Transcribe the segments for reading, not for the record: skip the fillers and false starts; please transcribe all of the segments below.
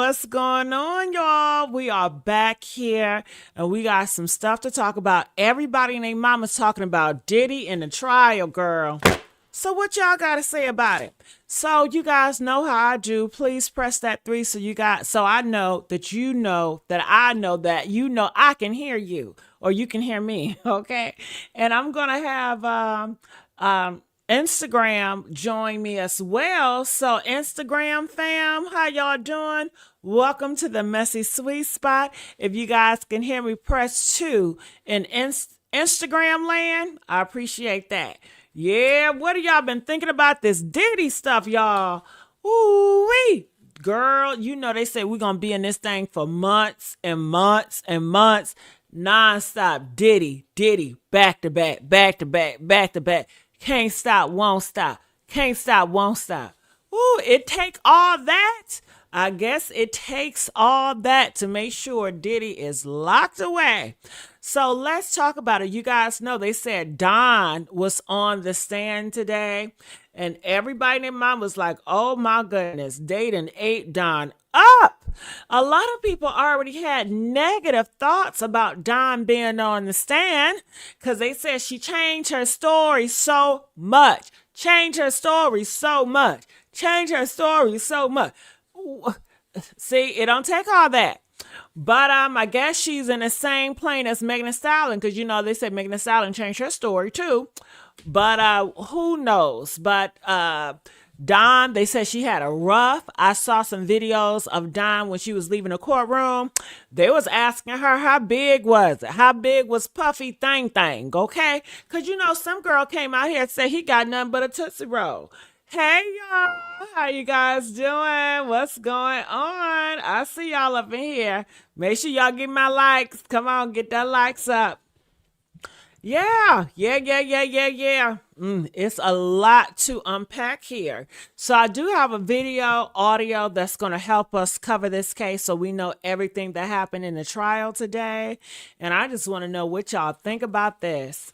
what's going on, y'all? We are back here and we got some stuff to talk about. Everybody and their mama's talking about Diddy and the trial, girl. So what y'all got to say about it? So you guys know how I do. Please press that 3 so I know that you know that I know that you know I can hear you or you can hear me, okay? And I'm going to have Instagram join me as well. So Instagram fam, how y'all doing? Welcome to the Messy Sweet Spot. If you guys can hear me, press 2 in Instagram land. I appreciate that. Yeah, what have y'all been thinking about this Diddy stuff, y'all? Ooh-wee. Girl, you know they say we're going to be in this thing for months and months and months. Non-stop. Diddy, back to back, back to back, back to back. Can't stop, won't stop. Can't stop, won't stop. Ooh, it take all that? I guess it takes all that to make sure Diddy is locked away. So let's talk about it. You guys know they said Don was on the stand today, and everybody in their mind was like, oh my goodness, they done ate Don up. A lot of people already had negative thoughts about Don being on the stand because they said she changed her story so much. Changed her story so much. Changed her story so much. See, it don't take all that. But I guess she's in the same plane as Megan Thee Stallion because, you know, they said Megan Thee Stallion changed her story too. But who knows? But Dawn, they said she had a rough. I saw some videos of Dawn when she was leaving the courtroom. They was asking her how big was it? How big was Puffy Thang Thang? Okay? Because, you know, some girl came out here and said he got nothing but a Tootsie Roll. Hey y'all, how you guys doing? What's going on? I see y'all up in here. Make sure y'all give my likes. Come on, get that likes up. Yeah. It's a lot to unpack here. So I do have a video, audio that's going to help us cover this case so we know everything that happened in the trial today. And I just want to know what y'all think about this.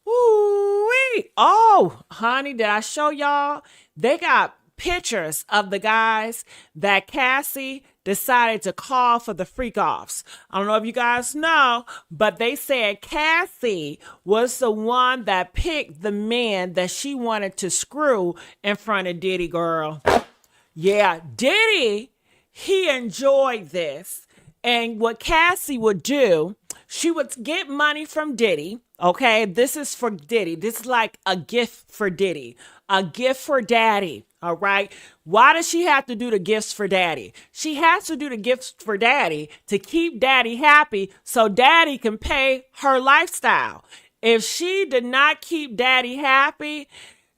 Ooh-wee. Oh, honey, did I show y'all? They got pictures of the guys that Cassie decided to call for the freak offs. I don't know if you guys know, but they said Cassie was the one that picked the men that she wanted to screw in front of Diddy, girl. Yeah, Diddy, he enjoyed this. And what Cassie would do, she would get money from Diddy. Okay, this is for Diddy. This is like a gift for Diddy, a gift for Daddy. All right. Why does she have to do the gifts for Daddy? She has to do the gifts for Daddy to keep Daddy happy so Daddy can pay her lifestyle. If she did not keep Daddy happy,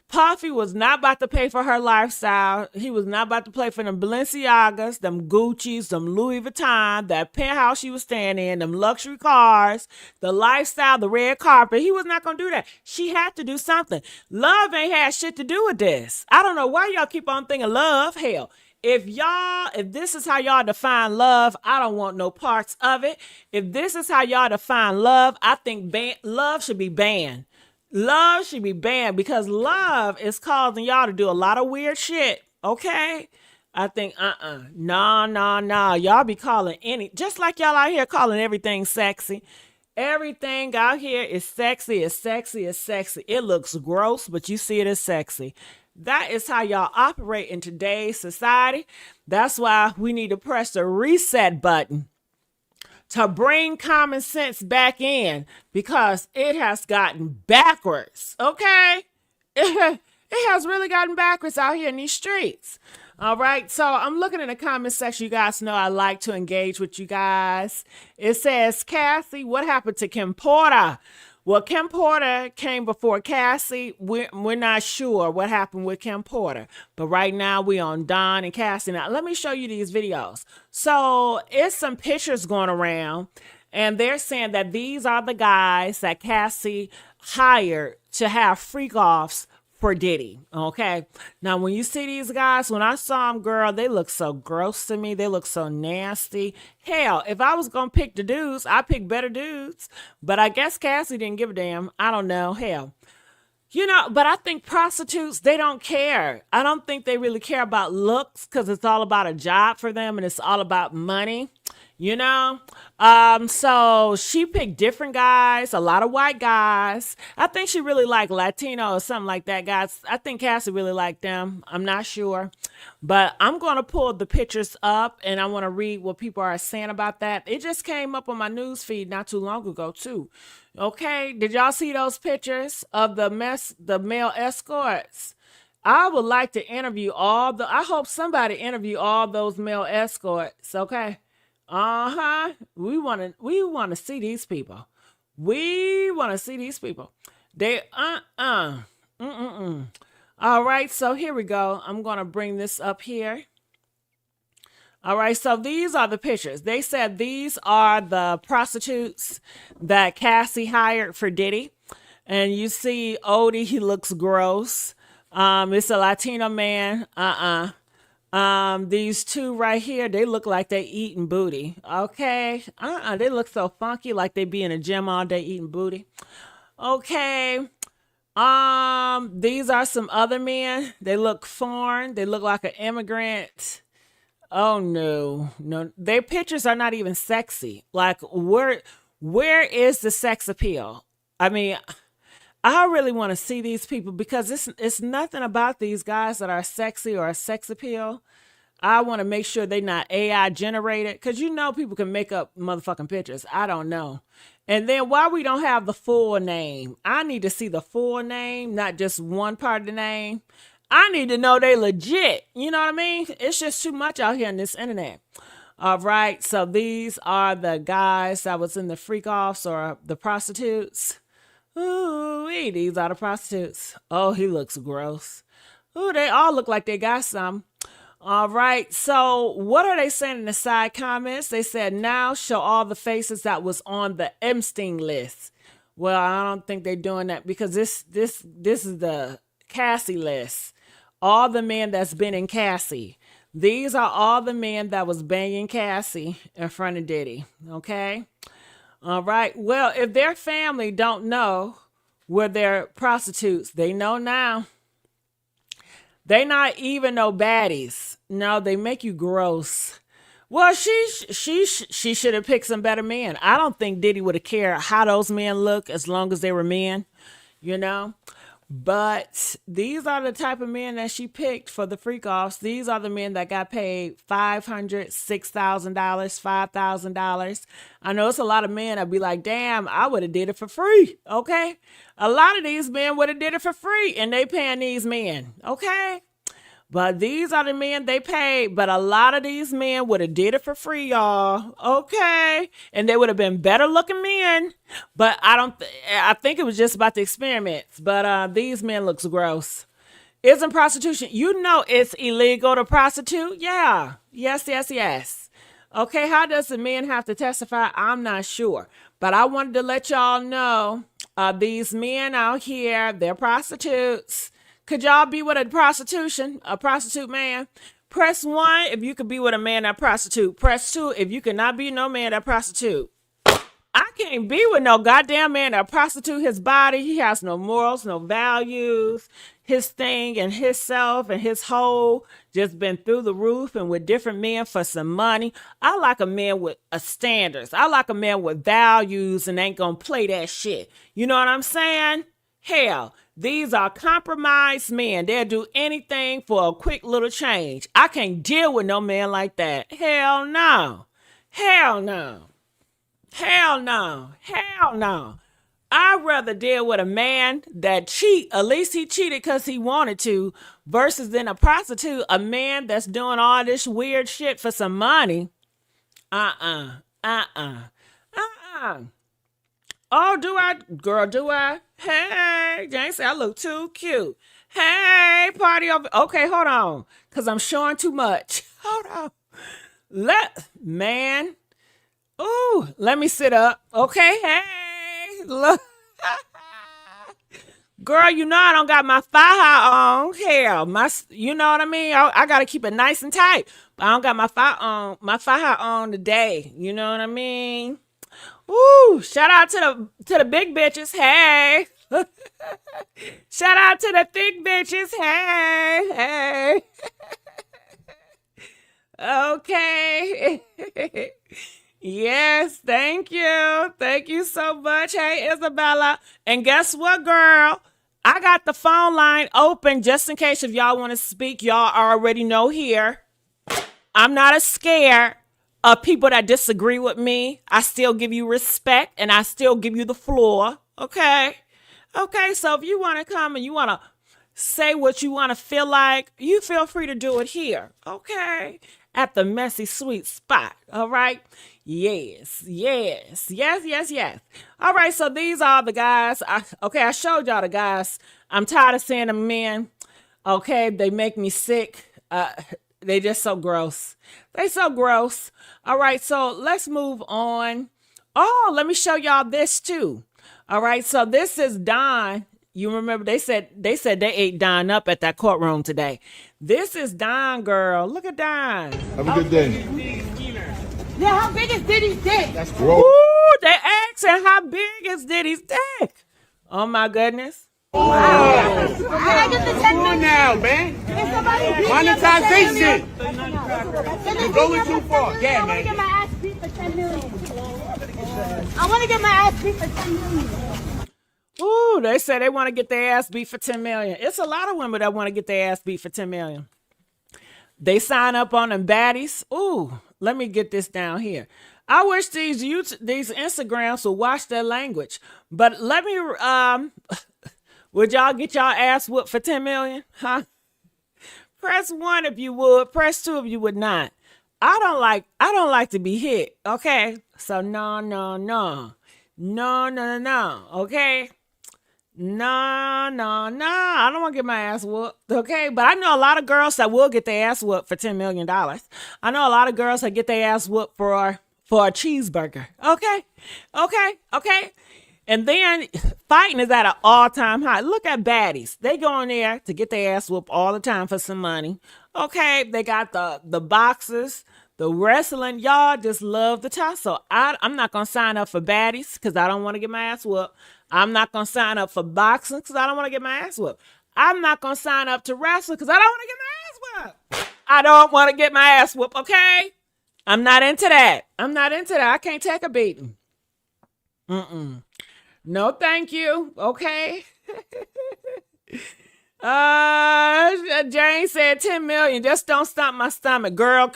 Puffy was not about to pay for her lifestyle. He was not about to pay for them Balenciagas, them Gucci's, them Louis Vuitton, that penthouse she was staying in, them luxury cars, the lifestyle, the red carpet. He was not going to do that. She had to do something. Love ain't had shit to do with this. I don't know why y'all keep on thinking love. Hell, if this is how y'all define love, I don't want no parts of it. If this is how y'all define love, I think love should be banned. Love should be banned because love is causing y'all to do a lot of weird shit. Okay? I think, no. Y'all be calling just like y'all out here calling everything sexy. Everything out here is sexy, is sexy, is sexy. It looks gross, but you see it as sexy. That is how y'all operate in today's society. That's why we need to press the reset button to bring common sense back in because it has gotten backwards, okay? It has really gotten backwards out here in these streets. All right, so I'm looking in the comment section. You guys know I like to engage with you guys. It says, Cassie, what happened to Kim Porter? Well, Kim Porter came before Cassie. We're not sure what happened with Kim Porter. But right now, we on Don and Cassie. Now, let me show you these videos. So, it's some pictures going around. And they're saying that these are the guys that Cassie hired to have freak-offs for Diddy, okay? Now, when you see these guys, when I saw them, girl, they look so gross to me. They look so nasty. Hell, if I was going to pick the dudes, I'd pick better dudes. But I guess Cassie didn't give a damn. I don't know. Hell. But I think prostitutes, they don't care. I don't think they really care about looks because it's all about a job for them and it's all about money, you know? So she picked different guys, a lot of white guys. I think she really liked Latino or something like that, guys. I think Cassie really liked them. I'm not sure. But I'm going to pull the pictures up and I want to read what people are saying about that. It just came up on my news feed not too long ago, too. Okay, did y'all see those pictures of the male escorts? I would like to interview I hope somebody interview all those male escorts, okay? We want to see these people. We want to see these people. They All right, so here we go. I'm going to bring this up here. All right, so these are the pictures. They said these are the prostitutes that Cassie hired for Diddy. And you see Odie, he looks gross. It's a Latino man. These two right here, they look like they eating booty. Okay. They look so funky, like they be in a gym all day eating booty. Okay. These are some other men. They look foreign. They look like an immigrant. Oh no, their pictures are not even sexy. Like where is the sex appeal? I mean, I really want to see these people because it's nothing about these guys that are sexy or a sex appeal. I want to make sure they're not AI generated because people can make up motherfucking pictures. I don't know. And then why we don't have the full name? I need to see the full name, not just one part of the name. I need to know they legit. You know what I mean? It's just too much out here on this internet. All right. So these are the guys that was in the freak offs or the prostitutes. Ooh, these are the prostitutes. Oh, he looks gross. Ooh, they all look like they got some. All right. So what are they saying in the side comments? They said, now show all the faces that was on the Epstein list. Well, I don't think they're doing that because this is the Cassie list. All the men that's been in Cassie. These are all the men that was banging Cassie in front of Diddy. Okay. All right. Well, if their family don't know where they're prostitutes, they know now. They not even no baddies. No, they make you gross. Well, she should have picked some better men. I don't think Diddy would have cared how those men look as long as they were men, But these are the type of men that she picked for the freak offs. These are the men that got paid $500, $6,000, $5,000. I know it's a lot of men that be like, damn, I would have did it for free. Okay. A lot of these men would have did it for free and they paying these men. Okay. But these are the men they paid. But a lot of these men would have did it for free, y'all. Okay. And they would have been better looking men. But I think it was just about the experiments. But these men looks gross. Isn't prostitution, it's illegal to prostitute? Yeah. Yes. Okay. How does the men have to testify? I'm not sure. But I wanted to let y'all know these men out here, they're prostitutes. Could y'all be with a prostitute man? Press 1 if you could be with a man that prostitute. Press 2 if you cannot be no man that prostitute. I can't be with no goddamn man that prostitute his body. He has no morals, no values. His thing and his self and his whole just been through the roof and with different men for some money. I like a man with standards. I like a man with values and ain't gonna play that shit. You know what I'm saying? Hell. These are compromised men. They'll do anything for a quick little change. I can't deal with no man like that. Hell no. Hell no. Hell no. Hell no. I'd rather deal with a man that cheat. At least he cheated because he wanted to versus than a prostitute, a man that's doing all this weird shit for some money. Oh, do I? Girl, do I? Hey, Jane said I look too cute. Hey, party over. Okay, hold on. Because I'm showing too much. Hold on. Man. Ooh, let me sit up. Okay, hey. Look. Girl, I don't got my faja on. Hell, you know what I mean? I got to keep it nice and tight. But I don't got my faja on today. You know what I mean? Woo! Shout out to the big bitches. Hey, Shout out to the thick bitches. Hey, hey. Okay. Yes, thank you. Thank you so much. Hey, Isabella. And guess what, girl? I got the phone line open just in case if y'all want to speak. Y'all already know here. I'm not as scared of people that disagree with me. I still give you respect and I still give you the floor. Okay? Okay, so if you want to come and you want to say what you want to feel like, you feel free to do it here. Okay? At the messy sweet spot. All right? Yes. All right, so these are the guys. I showed y'all the guys. I'm tired of seeing the men. Okay, they make me sick. They just so gross. They so gross. All right, so let's move on. Oh, let me show y'all this too. All right, so this is Don. You remember they said they ate Don up at that courtroom today. This is Don, girl. Look at Don. Have a good day. Yeah, how big is Diddy's dick? That's gross. Ooh, they asking how big is Diddy's dick. Oh my goodness. Wow. I get the 10 million Now, man. Monetization. You're going too far. Yeah, I want to get man. my ass beat for 10 million. I want to get my ass beat for 10 million. Ooh, they say they want to get their ass beat for 10 million. It's a lot of women that want to get their ass beat for 10 million. They sign up on them baddies. Ooh, let me get this down here. I wish these Instagrams would watch their language. But let me, would y'all get y'all ass whooped for 10 million? Huh? Press 1 if you would. Press 2 if you would not. I don't like to be hit. Okay. So no. Okay. No. I don't want to get my ass whooped. Okay. But I know a lot of girls that will get their ass whooped for $10 million. I know a lot of girls that get their ass whooped for a cheeseburger. Okay. And then fighting is at an all-time high. Look at baddies. They go in there to get their ass whooped all the time for some money. Okay, they got the boxers, the wrestling. Y'all just love the tussle. I'm not going to sign up for baddies because I don't want to get my ass whooped. I'm not going to sign up for boxing because I don't want to get my ass whooped. I'm not going to sign up to wrestle because I don't want to get my ass whooped. I don't want to get my ass whooped, okay? I'm not into that. I can't take a beating. No, thank you. Okay. Jane said 10 million. Just don't stomp my stomach, girl.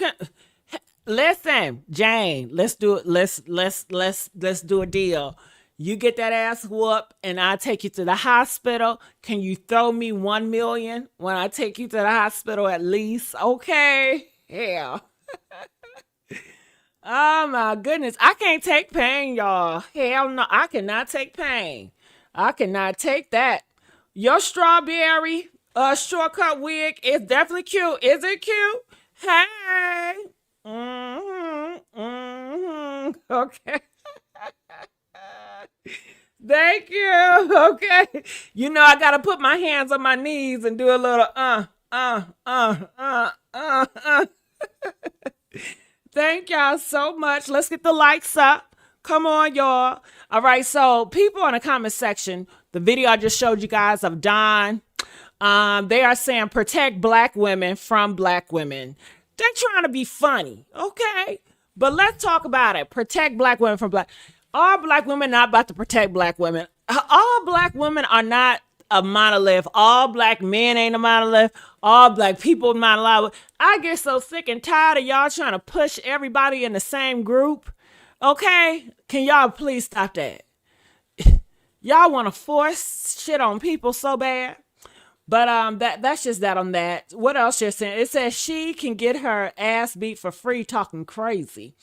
Listen, Jane. Let's do it. Let's do a deal. You get that ass whooped, and I take you to the hospital. Can you throw me 1 million when I take you to the hospital at least? Okay. Yeah. Oh my goodness. I can't take pain, y'all. Hell no. I cannot take pain. I cannot take that. Your strawberry shortcut wig is definitely cute. Is it cute? Hey. Okay. Thank you. Okay. You know I gotta put my hands on my knees and do a little Thank y'all so much. Let's get the likes up. Come on, y'all. All right, so people in the comment section, the video I just showed you guys of Don, they are saying protect black women from black women. They're trying to be funny, okay? But let's talk about it. Protect black women from black. All black women not about to protect black women. All black women are not a monolith. All black men ain't a monolith. All black people monolith. I get so sick and tired of y'all trying to push everybody in the same group. Okay? Can y'all please stop that? Y'all want to force shit on people so bad. But that's just that on that. What else you're saying? It says she can get her ass beat for free talking crazy.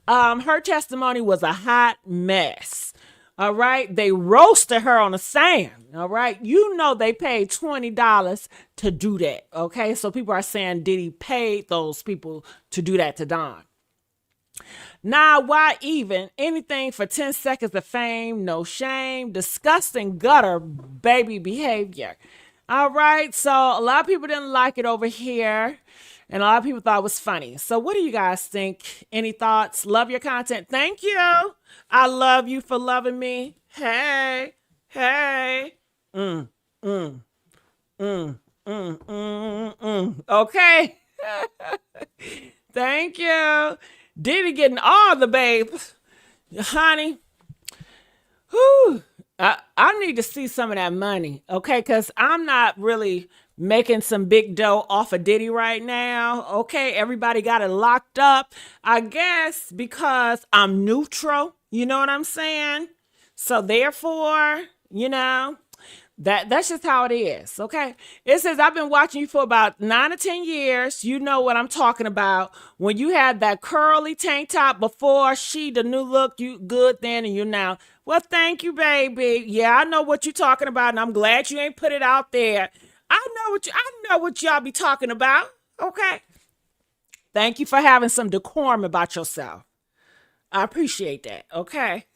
Her testimony was a hot mess. All right. They roasted her on the sand. All right. You know, they paid $20 to do that. Okay. So people are saying Diddy paid those people to do that to Don. Now, why even anything for 10 seconds of fame? No shame, disgusting gutter baby behavior. All right. So a lot of people didn't like it over here. And a lot of people thought it was funny. So what do you guys think? Any thoughts? Love your content. Thank you. I love you for loving me. Hey. Okay. Thank you. Diddy getting all the babes. Honey, whew, I need to see some of that money, okay? Because I'm not really making some big dough off of Diddy right now, okay? Everybody got it locked up, I guess, because I'm neutral. You know what I'm saying? So therefore, that's just how it is, okay? It says, I've been watching you for about 9 or 10 years. You know what I'm talking about. When you had that curly tank top before the new look, you good then and you now. Well, thank you, baby. Yeah, I know what you're talking about, and I'm glad you ain't put it out there. I know what y'all be talking about, okay? Thank you for having some decorum about yourself. I appreciate that, okay?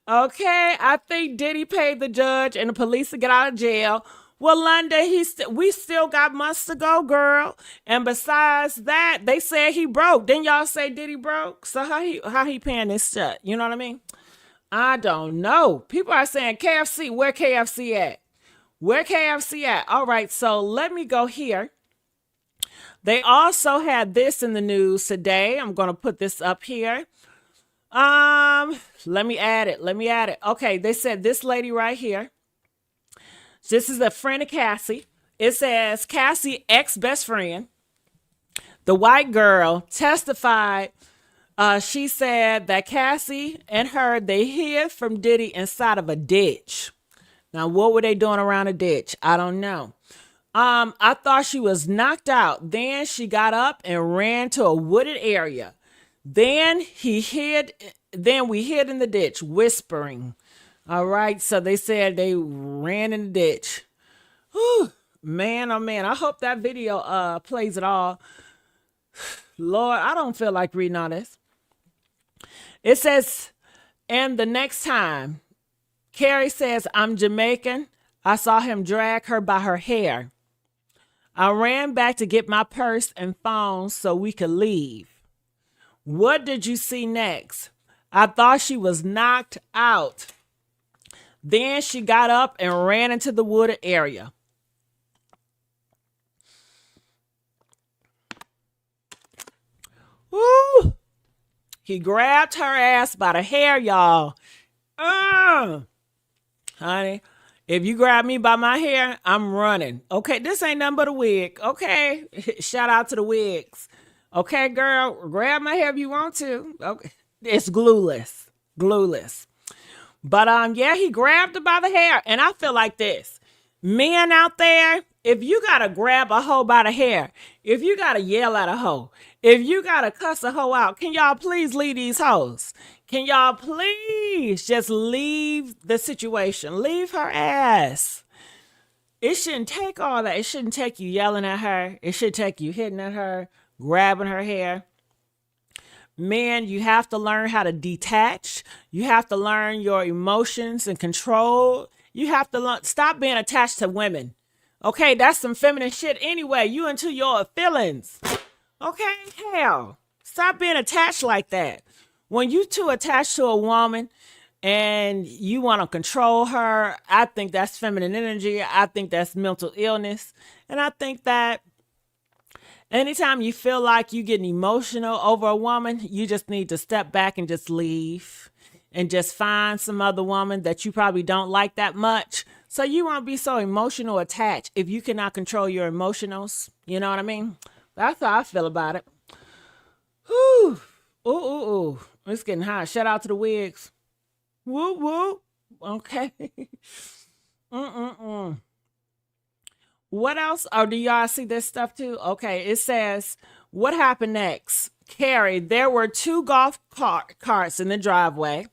Okay, I think Diddy paid the judge and the police to get out of jail. Well, London, we still got months to go, girl. And besides that, they said he broke. Didn't y'all say Diddy broke? So how he paying this shit? You know what I mean? I don't know. People are saying KFC. Where KFC at? Where KFC at? All right, so let me go here. They also had this in the news today. I'm going to put this up here. Let me add it. Okay, they said this lady right here. This is a friend of Cassie. It says Cassie ex-best friend, the white girl, testified. She said that Cassie and her, they hid from Diddy inside of a ditch. Now, what were they doing around a ditch? I don't know. I thought she was knocked out. Then she got up and ran to a wooded area. Then we hid in the ditch, whispering. All right, so they said they ran in the ditch. Whew, man, oh man, I hope that video plays it all. Lord, I don't feel like reading all this. It says, and the next time, Carrie says, I'm Jamaican. I saw him drag her by her hair. I ran back to get my purse and phone so we could leave. What did you see next? I thought she was knocked out. Then she got up and ran into the wooded area. Woo! He grabbed her ass by the hair, y'all. Honey, if you grab me by my hair, I'm running. Okay, this ain't nothing but a wig. Okay, shout out to the wigs. Okay, girl, grab my hair if you want to. Okay, it's glueless. But yeah, he grabbed her by the hair, and I feel like this. Men out there, if you gotta grab a hoe by the hair, if you gotta yell at a hoe, if you gotta cuss a hoe out, can y'all please leave these hoes? Can y'all please just leave the situation? Leave her ass. It shouldn't take all that. It shouldn't take you yelling at her. It should take you hitting at her, grabbing her hair. Men, you have to learn how to detach. You have to learn your emotions and control. You have to stop being attached to women. Okay, that's some feminine shit anyway. You into your feelings. Okay, hell. Stop being attached like that. When you too attached to a woman and you want to control her, I think that's feminine energy. I think that's mental illness. And I think that anytime you feel like you're getting emotional over a woman, you just need to step back and just leave and just find some other woman that you probably don't like that much. So you won't be so emotional attached if you cannot control your emotionals. You know what I mean? That's how I feel about it. Whew. Ooh. It's getting hot. Shout out to the wigs. Woo, woo. Okay. What else? Oh, do y'all see this stuff too? Okay, it says, what happened next? Carrie, there were 2 golf carts in the driveway.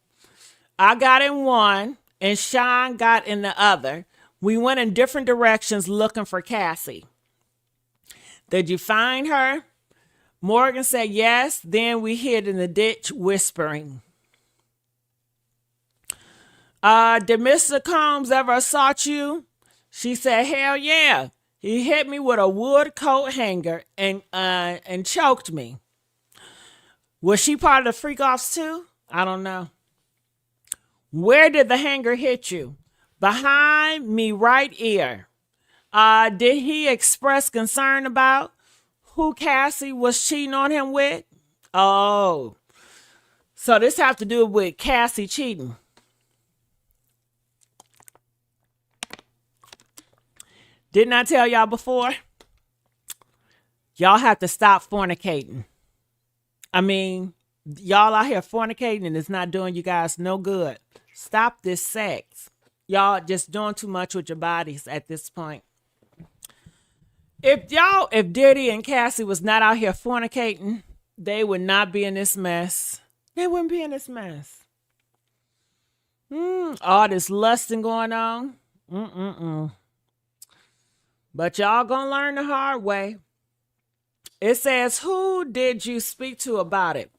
I got in one and Sean got in the other. We went in different directions looking for Cassie. Did you find her? Morgan said yes. Then we hid in the ditch whispering. Did Mr. Combs ever assault you? She said, hell yeah. He hit me with a wood coat hanger and choked me. Was she part of the freak offs too? I don't know. Where did the hanger hit you? behind me right ear. Did he express concern about who Cassie was cheating on him with? Oh, so this have to do with Cassie cheating. Didn't I tell y'all before? Y'all have to stop fornicating. I mean, y'all out here fornicating and it's not doing you guys no good. Stop this sex. Y'all just doing too much with your bodies at this point. If Diddy and Cassie was not out here fornicating, they would not be in this mess. They wouldn't be in this mess. All this lusting going on. But y'all gonna learn the hard way. It says, who did you speak to about it?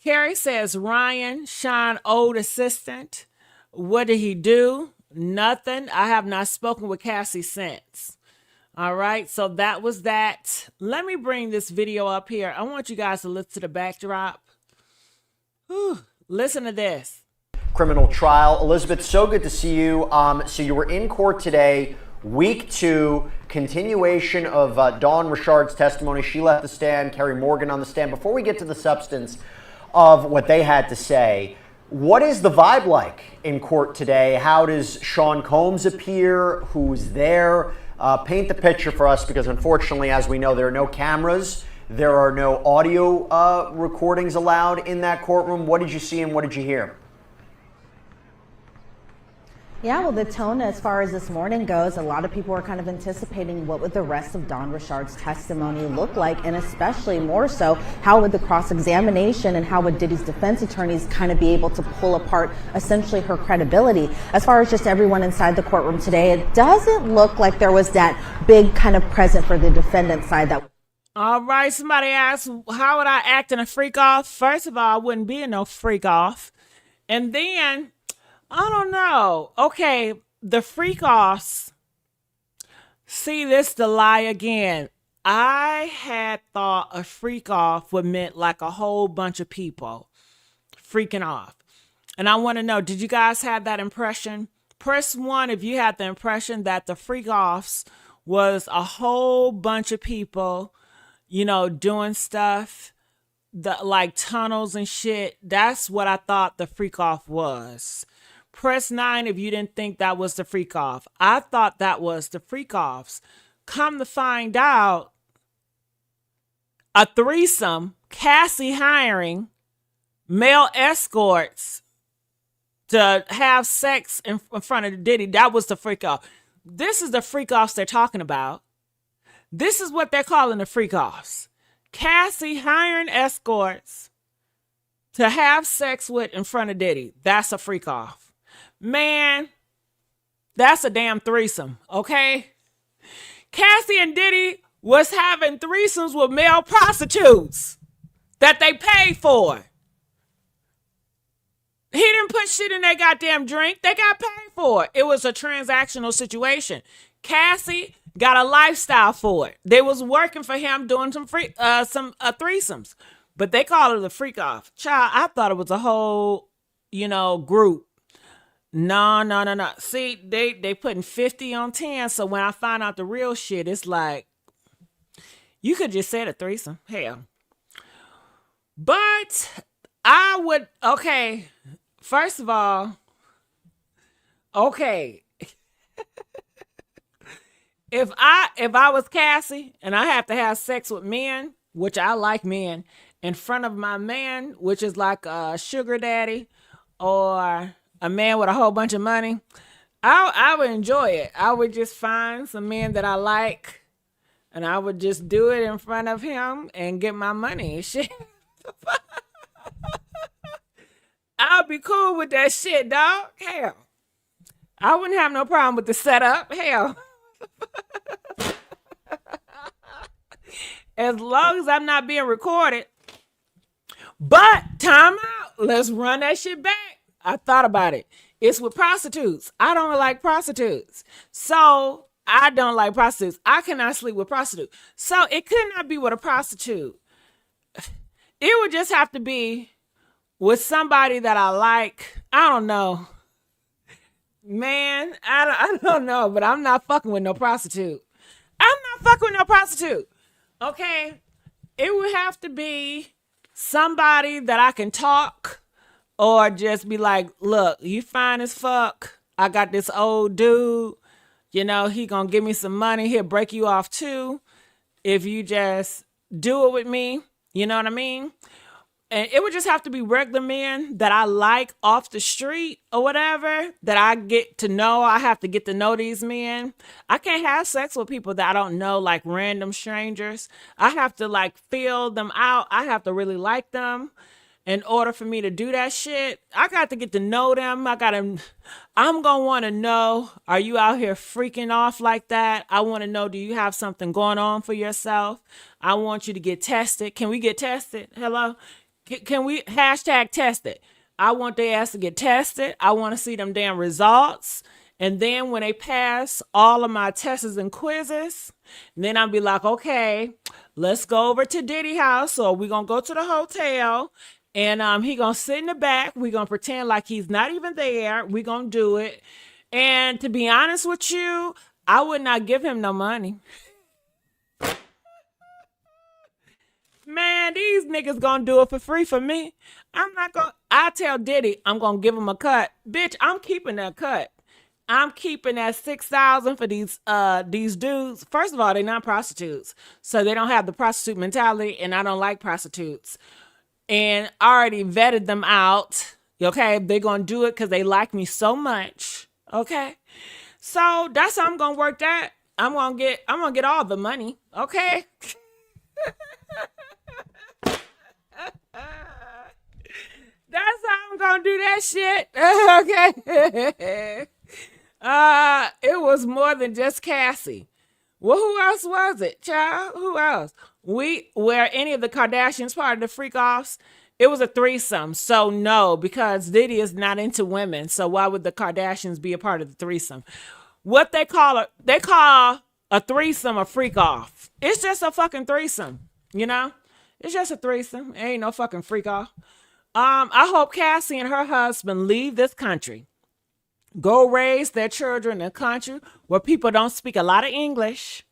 Carrie says, Ryan, Sean's old assistant. What did he do? Nothing. I have not spoken with Cassie since. All right, so that was that. Let me bring this video up here. I want you guys to listen to the backdrop. Whew. Listen to this. Criminal trial. Elizabeth, so good to see you. So you were in court today, week 2, continuation of Dawn Richard's testimony. She left the stand, Kerry Morgan on the stand. Before we get to the substance of what they had to say, what is the vibe like in court today? How does Sean Combs appear? Who's there? Paint the picture for us, because unfortunately, as we know, there are no cameras. There are no audio recordings allowed in that courtroom. What did you see and what did you hear? Yeah, well, the tone as far as this morning goes, a lot of people are kind of anticipating what would the rest of Dawn Richard's testimony look like, and especially more so, how would the cross-examination and how would Diddy's defense attorneys kind of be able to pull apart essentially her credibility. As far as just everyone inside the courtroom today, it doesn't look like there was that big kind of present for the defendant side. That. All right, somebody asked, how would I act in a freak off? First of all, I wouldn't be in no freak off. And then, I don't know. Okay, the freak offs. See, this the lie again. I had thought a freak off would meant like a whole bunch of people freaking off. And I want to know, did you guys have that impression? Press 1 if you had the impression that the freak offs was a whole bunch of people, you know, doing stuff, like tunnels and shit. That's what I thought the freak off was. Press 9 if you didn't think that was the freak off. I thought that was the freak offs. Come to find out, a threesome, Cassie hiring male escorts to have sex in front of Diddy. That was the freak off. This is the freak offs they're talking about. This is what they're calling the freak offs. Cassie hiring escorts to have sex with in front of Diddy. That's a freak off. Man, that's a damn threesome, okay? Cassie and Diddy was having threesomes with male prostitutes that they paid for. He didn't put shit in their goddamn drink. They got paid for it. It was a transactional situation. Cassie got a lifestyle for it. They was working for him doing some threesomes, but they call it a freak off. Child, I thought it was a whole, group. No. See, they putting 50 on 10. So when I find out the real shit, it's like, you could just say a threesome. Hell. But I would, okay. First of all, okay. If I was Cassie and I have to have sex with men, which I like men, in front of my man, which is like a sugar daddy or a man with a whole bunch of money, I would enjoy it. I would just find some men that I like and I would just do it in front of him and get my money and shit. I'll be cool with that shit, dog. Hell. I wouldn't have no problem with the setup. Hell. As long as I'm not being recorded. But time out. Let's run that shit back. I thought about it. It's with prostitutes. I don't like prostitutes. So I don't like prostitutes. I cannot sleep with prostitutes. So it could not be with a prostitute. It would just have to be with somebody that I like. I don't know. Man, I don't know, but I'm not fucking with no prostitute. I'm not fucking with no prostitute. Okay? It would have to be somebody that I can talk or just be like, look, you fine as fuck. I got this old dude. You know, he gonna give me some money. He'll break you off too if you just do it with me. You know what I mean? And it would just have to be regular men that I like off the street or whatever that I get to know. I have to get to know these men. I can't have sex with people that I don't know, like random strangers. I have to like feel them out. I have to really like them in order for me to do that shit. I got to get to know them. I'm going to want to know, are you out here freaking off like that? I want to know, do you have something going on for yourself? I want you to get tested. Can we get tested? Hello? Can we hashtag test it? I want their ass to get tested. I want to see them damn results. And then when they pass all of my tests and quizzes, then I'll be like, okay, let's go over to Diddy house. Or we're going to go to the hotel. And he going to sit in the back. We're going to pretend like he's not even there. We're going to do it. And to be honest with you, I would not give him no money. Man, these niggas gonna do it for free for me. I tell Diddy I'm gonna give him a cut. Bitch, I'm keeping that cut. I'm keeping that 6,000 for these dudes. First of all, they're not prostitutes. So they don't have the prostitute mentality, and I don't like prostitutes. And I already vetted them out. Okay, they're gonna do it because they like me so much. Okay. So that's how I'm gonna work that. I'm gonna get all the money. Okay. That's how I'm gonna do that shit. Okay. It was more than just Cassie. Well, who else was it, child? Who else? Were any of the Kardashians part of the freak offs? It was a threesome. So no, because Diddy is not into women. So why would the Kardashians be a part of the threesome? What they call a threesome a freak off. It's just a fucking threesome, you know? It's just a threesome. It ain't no fucking freak off. I hope Cassie and her husband leave this country. Go raise their children in a country where people don't speak a lot of English.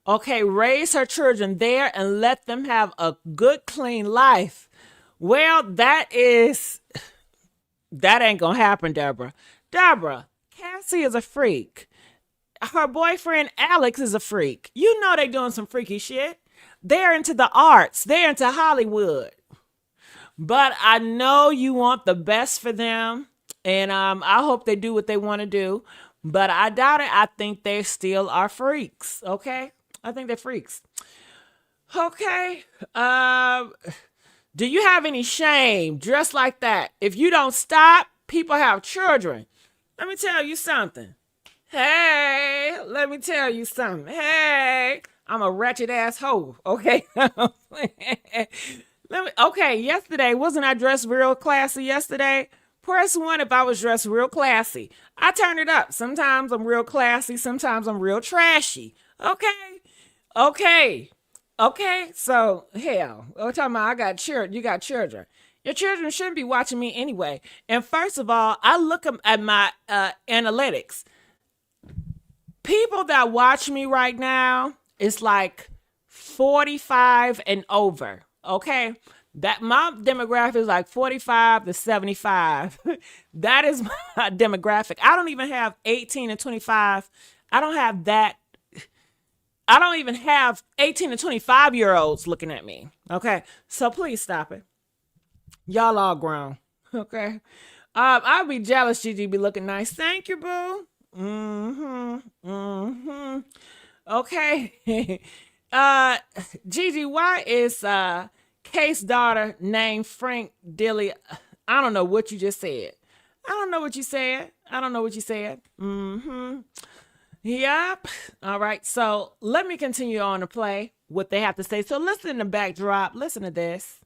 Okay, raise her children there and let them have a good, clean life. Well, that ain't gonna happen, Deborah. Deborah, Cassie is a freak. Her boyfriend, Alex, is a freak. You know they doing some freaky shit. They're into the arts. They're into Hollywood. But I know you want the best for them. And I hope they do what they want to do. But I doubt it. I think they still are freaks. Okay? I think they're freaks. Okay. Do you have any shame dressed like that? If you don't stop, people have children. Let me tell you something. Hey, let me tell you something. Hey, I'm a wretched asshole. Okay. Okay, yesterday, wasn't I dressed real classy yesterday? Press 1 if I was dressed real classy. I turn it up. Sometimes I'm real classy. Sometimes I'm real trashy. Okay. So, hell, we're talking about you got children. Your children shouldn't be watching me anyway. And first of all, I look at my analytics. People that watch me right now is like 45 and over. Okay, that my demographic is like 45 to 75. That is my demographic. I don't even have 18 and 25. I don't have that. I don't even have 18 and 25-year-olds looking at me. Okay, so please stop it. Y'all all grown. Okay, I'll be jealous. Gigi be looking nice. Thank you, boo. Okay. Gigi, why is Kate's daughter named Frank Dilly? I don't know what you just said. I don't know what you said. Yep. All right. So let me continue on to play what they have to say. So listen to the backdrop. Listen to this.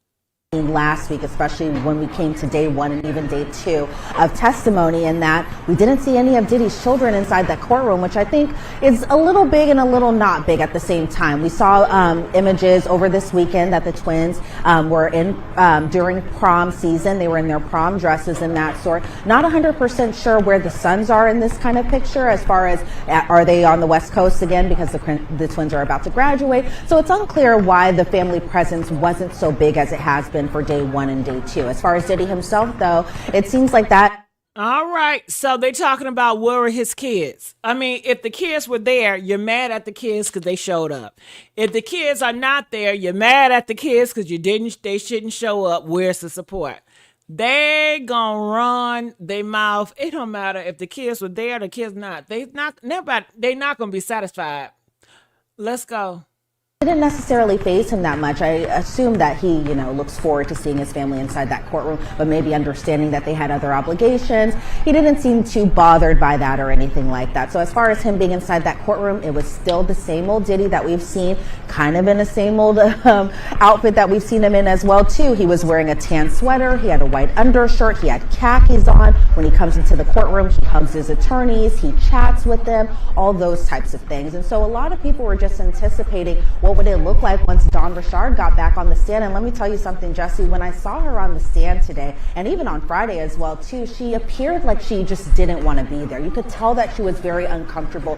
last week, especially when we came to day one and even day two of testimony, in that we didn't see any of Diddy's children inside that courtroom, which I think is a little big and a little not big at the same time. We saw images over this weekend that the twins were in during prom season. They were in their prom dresses and that sort. Not 100% sure where the sons are in this kind of picture, as far as are they on the West Coast again, because the twins are about to graduate. So it's unclear why the family presence wasn't so big as it has been for day one and day two. As far as Diddy himself, though, it seems like that. All right. So they're talking about where were his kids. I mean, if the kids were there, you're mad at the kids because they showed up. If the kids are not there, you're mad at the kids because they shouldn't show up. Where's the support? They gonna run their mouth. It don't matter if the kids were there, the kids not. They not gonna be satisfied. Let's go. It didn't necessarily faze him that much. I assume that he, looks forward to seeing his family inside that courtroom, but maybe understanding that they had other obligations. He didn't seem too bothered by that or anything like that. So as far as him being inside that courtroom, it was still the same old Diddy that we've seen, kind of in the same old outfit that we've seen him in as well, too. He was wearing a tan sweater. He had a white undershirt. He had khakis on. When he comes into the courtroom, he hugs his attorneys. He chats with them, all those types of things. And so a lot of people were just anticipating what would it look like once Dawn Richard got back on the stand. And let me tell you something, Jesse, when I saw her on the stand today, and even on Friday as well, too, she appeared like she just didn't want to be there. You could tell that she was very uncomfortable.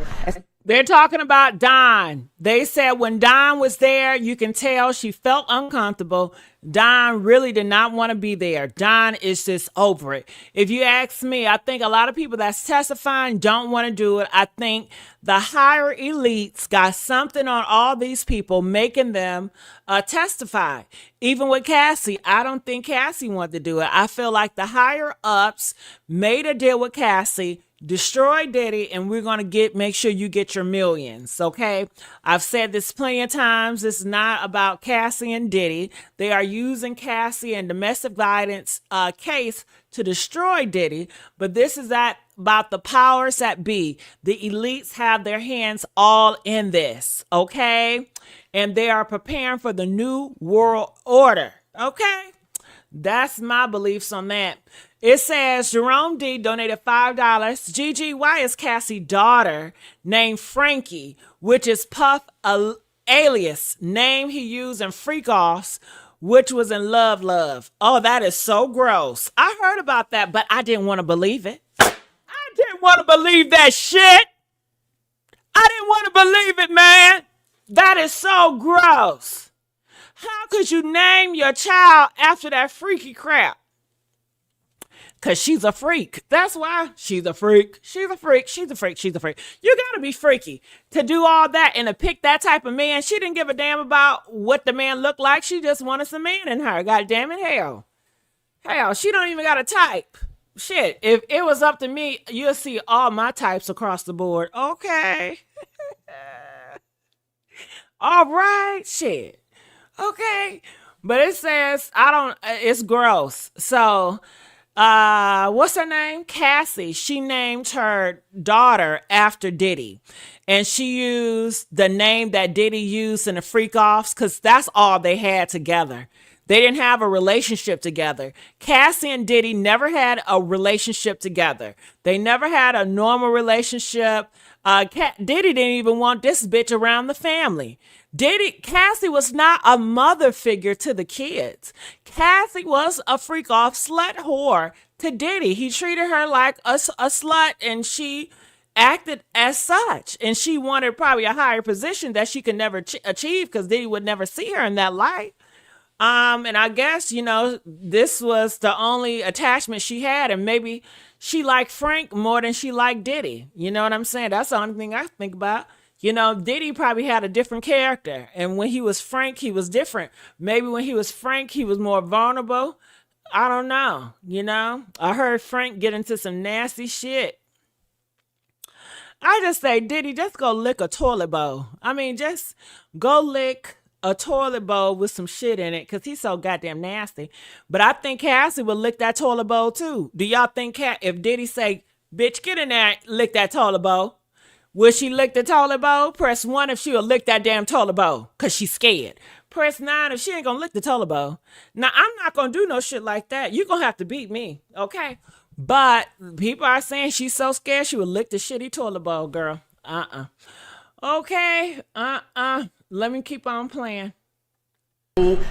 They're talking about Dawn. They said when Dawn was there, you can tell she felt uncomfortable. Dawn really did not want to be there. Dawn is just over it. If you ask me, I think a lot of people that's testifying don't want to do it. I think the higher elites got something on all these people, making them testify. Even with Cassie, I don't think Cassie wanted to do it. I feel like the higher ups made a deal with Cassie, destroy Diddy, and we're going to make sure you get your millions, okay? I've said this plenty of times. It's not about Cassie and Diddy. They are using Cassie and domestic violence case to destroy Diddy, but this is about the powers that be. The elites have their hands all in this, okay? And they are preparing for the new world order, okay? That's my beliefs on that. It says Jerome D donated $5. Gigi, why is Cassie's daughter named Frankie, which is Puff alias name he used in Freak Offs, which was in Love Love? Oh, that is so gross. I heard about that, but I didn't want to believe it. I didn't want to believe that shit. I didn't want to believe it, man. That is so gross. How could you name your child after that freaky crap? Because she's a freak. That's why she's a freak. She's a freak. She's a freak. She's a freak. You got to be freaky to do all that and to pick that type of man. She didn't give a damn about what the man looked like. She just wanted some man in her. God damn it. Hell, she don't even got a type. Shit, if it was up to me, you'll see all my types across the board. Okay. All right. Shit. Okay. But it says, it's gross. So, what's her name? Cassie. She named her daughter after Diddy. And she used the name that Diddy used in the Freak Offs because that's all they had together. They didn't have a relationship together. Cassie and Diddy never had a relationship together. They never had a normal relationship. Diddy didn't even want this bitch around the family. Cassie was not a mother figure to the kids. Cassie was a freak off slut whore to Diddy. He treated her like a slut, and she acted as such. And she wanted probably a higher position that she could never achieve because Diddy would never see her in that light. And I guess, this was the only attachment she had, and maybe she liked Frank more than she liked Diddy. You know what I'm saying? That's the only thing I think about. Diddy probably had a different character. And when he was Frank, he was different. Maybe when he was Frank, he was more vulnerable. I don't know. I heard Frank get into some nasty shit. I just say, Diddy, just go lick a toilet bowl. I mean, just go lick a toilet bowl with some shit in it because he's so goddamn nasty. But I think Cassie would lick that toilet bowl too. Do y'all think if Diddy say, bitch, get in there, lick that toilet bowl? Will she lick the toilet bowl? Press 1 if she will lick that damn toilet bowl because she's scared. Press 9 if she ain't gonna lick the toilet bowl. Now, I'm not gonna do no shit like that. You're gonna have to beat me, okay? But people are saying she's so scared she would lick the shitty toilet bowl, girl. Okay, let me keep on playing.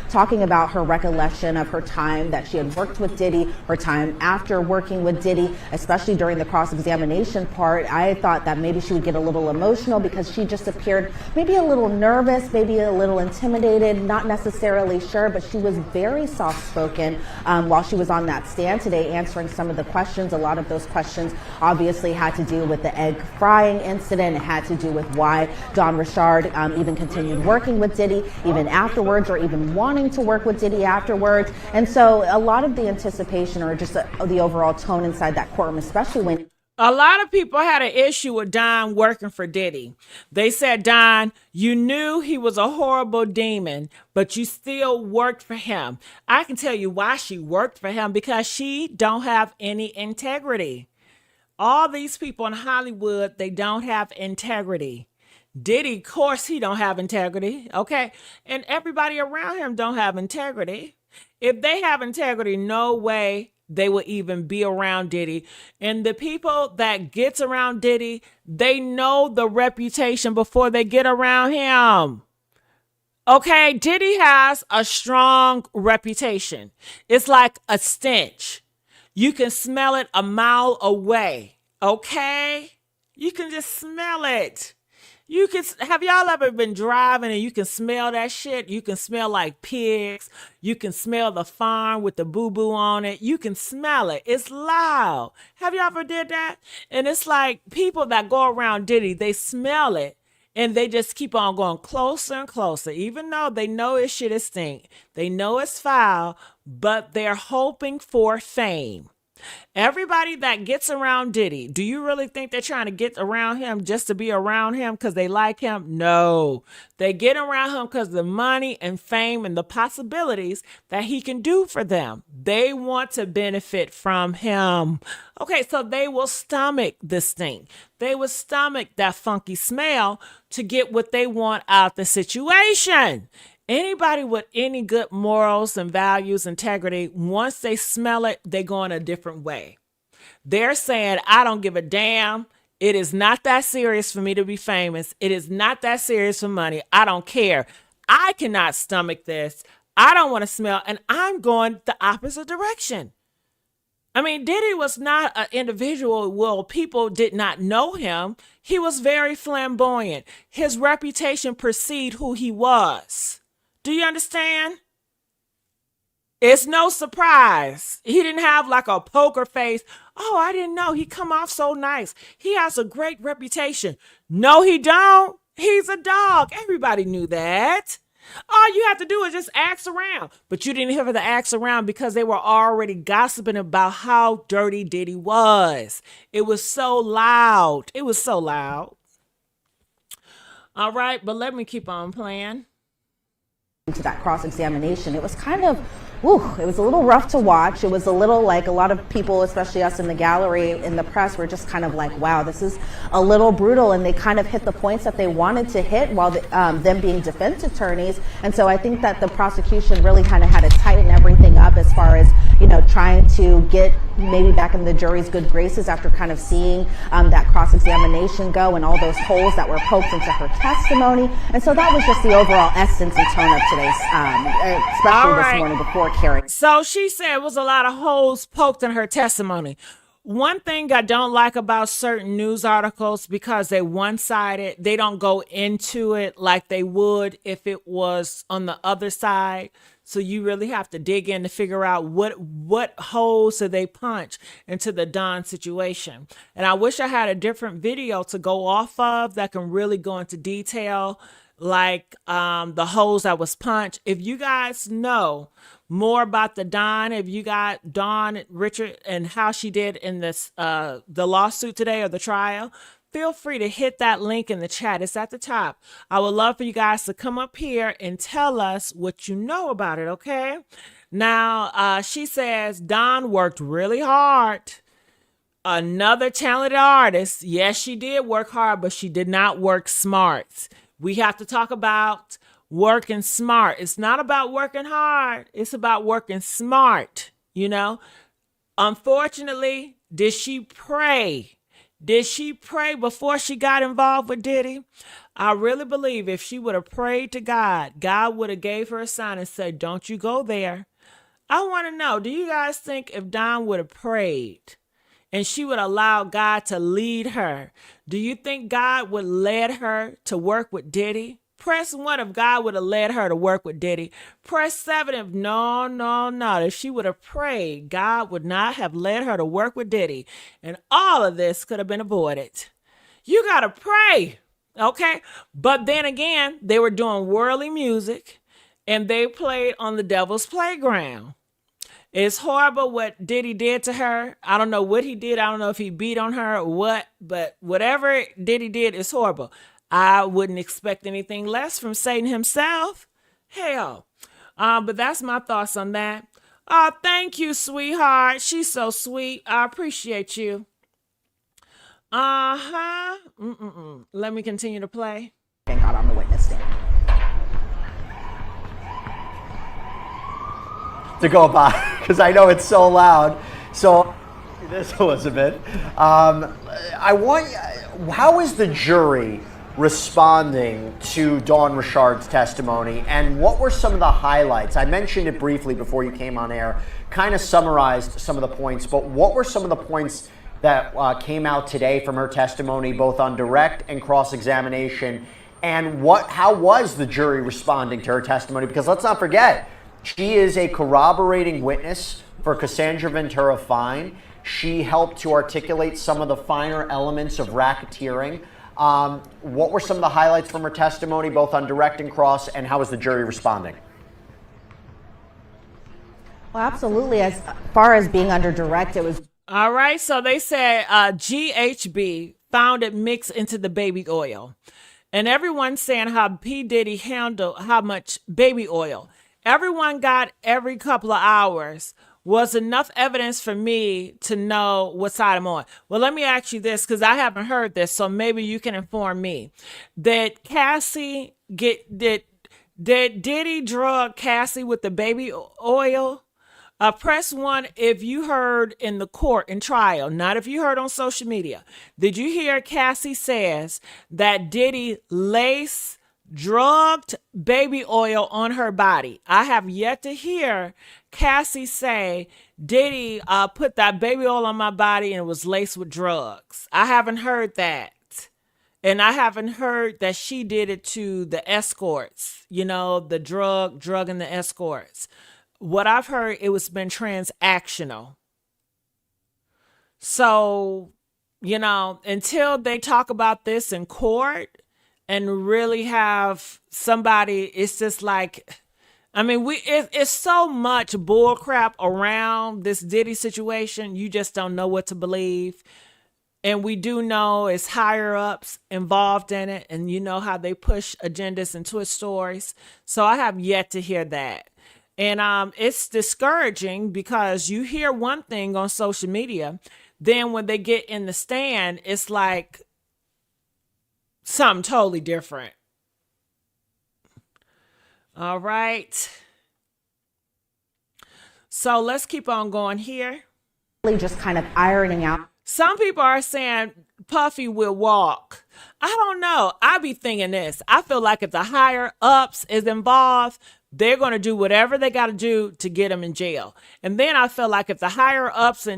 Talking about her recollection of her time that she had worked with Diddy, her time after working with Diddy, especially during the cross-examination part. I thought that maybe she would get a little emotional because she just appeared maybe a little nervous, maybe a little intimidated, not necessarily sure, but she was very soft-spoken while she was on that stand today answering some of the questions. A lot of those questions obviously had to do with the egg frying incident. It had to do with why Don Richard even continued working with Diddy even afterwards, or even wanting to work with Diddy afterwards. And so a lot of the anticipation, or just the overall tone inside that courtroom, especially when a lot of people had an issue with Don working for Diddy. They said, Don, you knew he was a horrible demon, but you still worked for him. I can tell you why she worked for him, because she don't have any integrity. All these people in Hollywood, they don't have integrity. Diddy, of course, he don't have integrity, okay? And everybody around him don't have integrity. If they have integrity, no way they will even be around Diddy. And the people that gets around Diddy, they know the reputation before they get around him. Okay, Diddy has a strong reputation. It's like a stench. You can smell it a mile away, okay? You can just smell it. You can, have y'all ever been driving and you can smell that shit? You can smell like pigs. You can smell the farm with the boo-boo on it. You can smell it. It's loud. Have y'all ever did that? And it's like people that go around Diddy, they smell it and they just keep on going closer and closer, even though they know his shit is stink. They know it's foul, but they're hoping for fame. Everybody that gets around Diddy, do you really think they're trying to get around him just to be around him because they like him? No. They get around him because of the money and fame and the possibilities that he can do for them. They want to benefit from him. Okay, so they will stomach this thing. They will stomach that funky smell to get what they want out the situation. Anybody with any good morals and values, integrity, once they smell it, they go in a different way. They're saying, I don't give a damn. It is not that serious for me to be famous. It is not that serious for money. I don't care. I cannot stomach this. I don't want to smell, and I'm going the opposite direction. I mean, Diddy was not an individual. Well, people did not know him. He was very flamboyant. His reputation preceded who he was. Do you understand? It's no surprise. He didn't have like a poker face. Oh, I didn't know. He come off so nice. He has a great reputation. No, he don't. He's a dog. Everybody knew that. All you have to do is just ask around. But you didn't have to ask around because they were already gossiping about how dirty Diddy was. It was so loud. It was so loud. All right, but let me keep on playing. To that cross-examination, it was kind of, it was a little rough to watch. It was a little like a lot of people, especially us in the gallery, in the press, were just kind of like, wow, this is a little brutal. And they kind of hit the points that they wanted to hit while them being defense attorneys. And so I think that the prosecution really kind of had to tighten everything up as far as, trying to get maybe back in the jury's good graces after kind of seeing that cross-examination go and all those holes that were poked into her testimony. And so that was just the overall essence and tone of today's, especially this morning before Carrie. So she said it was a lot of holes poked in her testimony. One thing I don't like about certain news articles, because they're one-sided, they don't go into it like they would if it was on the other side. So you really have to dig in to figure out what holes did they punch into the Don situation. And I wish I had a different video to go off of that can really go into detail, like the holes that was punched. If you guys know more about the Don, if you got Don Richard and how she did in this the lawsuit today or the trial, feel free to hit that link in the chat. It's at the top. I would love for you guys to come up here and tell us what you know about it, okay? Now, she says Don worked really hard. Another talented artist. Yes, she did work hard, but she did not work smart. We have to talk about working smart. It's not about working hard. It's about working smart, you know. Unfortunately, did she pray? Did she pray before she got involved with Diddy? I really believe if she would have prayed to God, God would have gave her a sign and said, don't you go there. I want to know, do you guys think if Don would have prayed and she would allow God to lead her, do you think God would lead her to work with Diddy? Press 1 if God would have led her to work with Diddy. Press 7 if no. If she would have prayed, God would not have led her to work with Diddy. And all of this could have been avoided. You got to pray, okay? But then again, they were doing worldly music and they played on the devil's playground. It's horrible what Diddy did to her. I don't know what he did. I don't know if he beat on her or what, but whatever Diddy did is horrible. I wouldn't expect anything less from Satan himself. Hell. But that's my thoughts on that. Oh, thank you, sweetheart. She's so sweet. I appreciate you. Let me continue to play. And got on the witness stand. To go by, because I know it's so loud. So, this, Elizabeth, how is the jury responding to Dawn Richard's testimony, and what were some of the highlights? I mentioned it briefly before you came on air, kind of summarized some of the points, but what were some of the points that came out today from her testimony, both on direct and cross-examination, and how was the jury responding to her testimony? Because let's not forget, she is a corroborating witness for Cassandra Ventura Fine. She helped to articulate some of the finer elements of racketeering. What were some of the highlights from her testimony, both on direct and cross, and how was the jury responding? Well, absolutely. As far as being under direct, it was... All right, so they said GHB found it mixed into the baby oil. And everyone's saying how P. Diddy handled how much baby oil. Everyone got every couple of hours was enough evidence for me to know what side I'm on. Well, let me ask you this, because I haven't heard this, so maybe you can inform me. Did Diddy drug Cassie with the baby oil? Press 1 if you heard in the court in trial, not if you heard on social media. Did you hear Cassie says that Diddy drugged baby oil on her body? I have yet to hear Cassie say Diddy put that baby oil on my body and it was laced with drugs. I haven't heard that. And I haven't heard that she did it to the escorts, you know, the drugging the escorts. What I've heard, it was been transactional. So, you know, until they talk about this in court and really have somebody, it's just like, I mean, it's so much bull crap around this Diddy situation. You just don't know what to believe. And we do know it's higher ups involved in it. And you know how they push agendas and twist stories. So I have yet to hear that. And it's discouraging because you hear one thing on social media, then when they get in the stand, it's like something totally different. All right. So let's keep on going here. Just kind of ironing out. Some people are saying Puffy will walk. I don't know. I be thinking this. I feel like if the higher ups is involved, they're going to do whatever they got to do to get him in jail. And then I feel like if the higher ups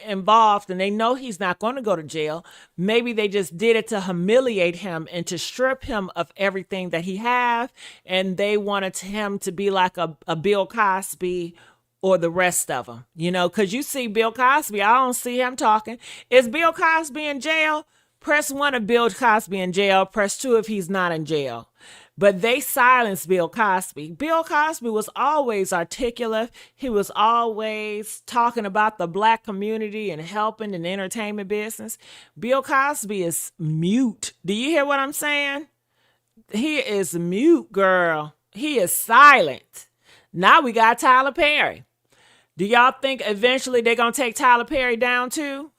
involved and they know he's not going to go to jail, maybe they just did it to humiliate him and to strip him of everything that he have. And they wanted him to be like a Bill Cosby or the rest of them, you know, because you see Bill Cosby, I don't see him talking. Is Bill Cosby in jail? Press 1 if Bill Cosby in jail. Press 2 if he's not in jail. But they silenced Bill Cosby. Bill Cosby was always articulate. He was always talking about the black community and helping in the entertainment business. Bill Cosby is mute. Do you hear what I'm saying? He is mute, girl. He is silent. Now we got Tyler Perry. Do y'all think eventually they're going to take Tyler Perry down too?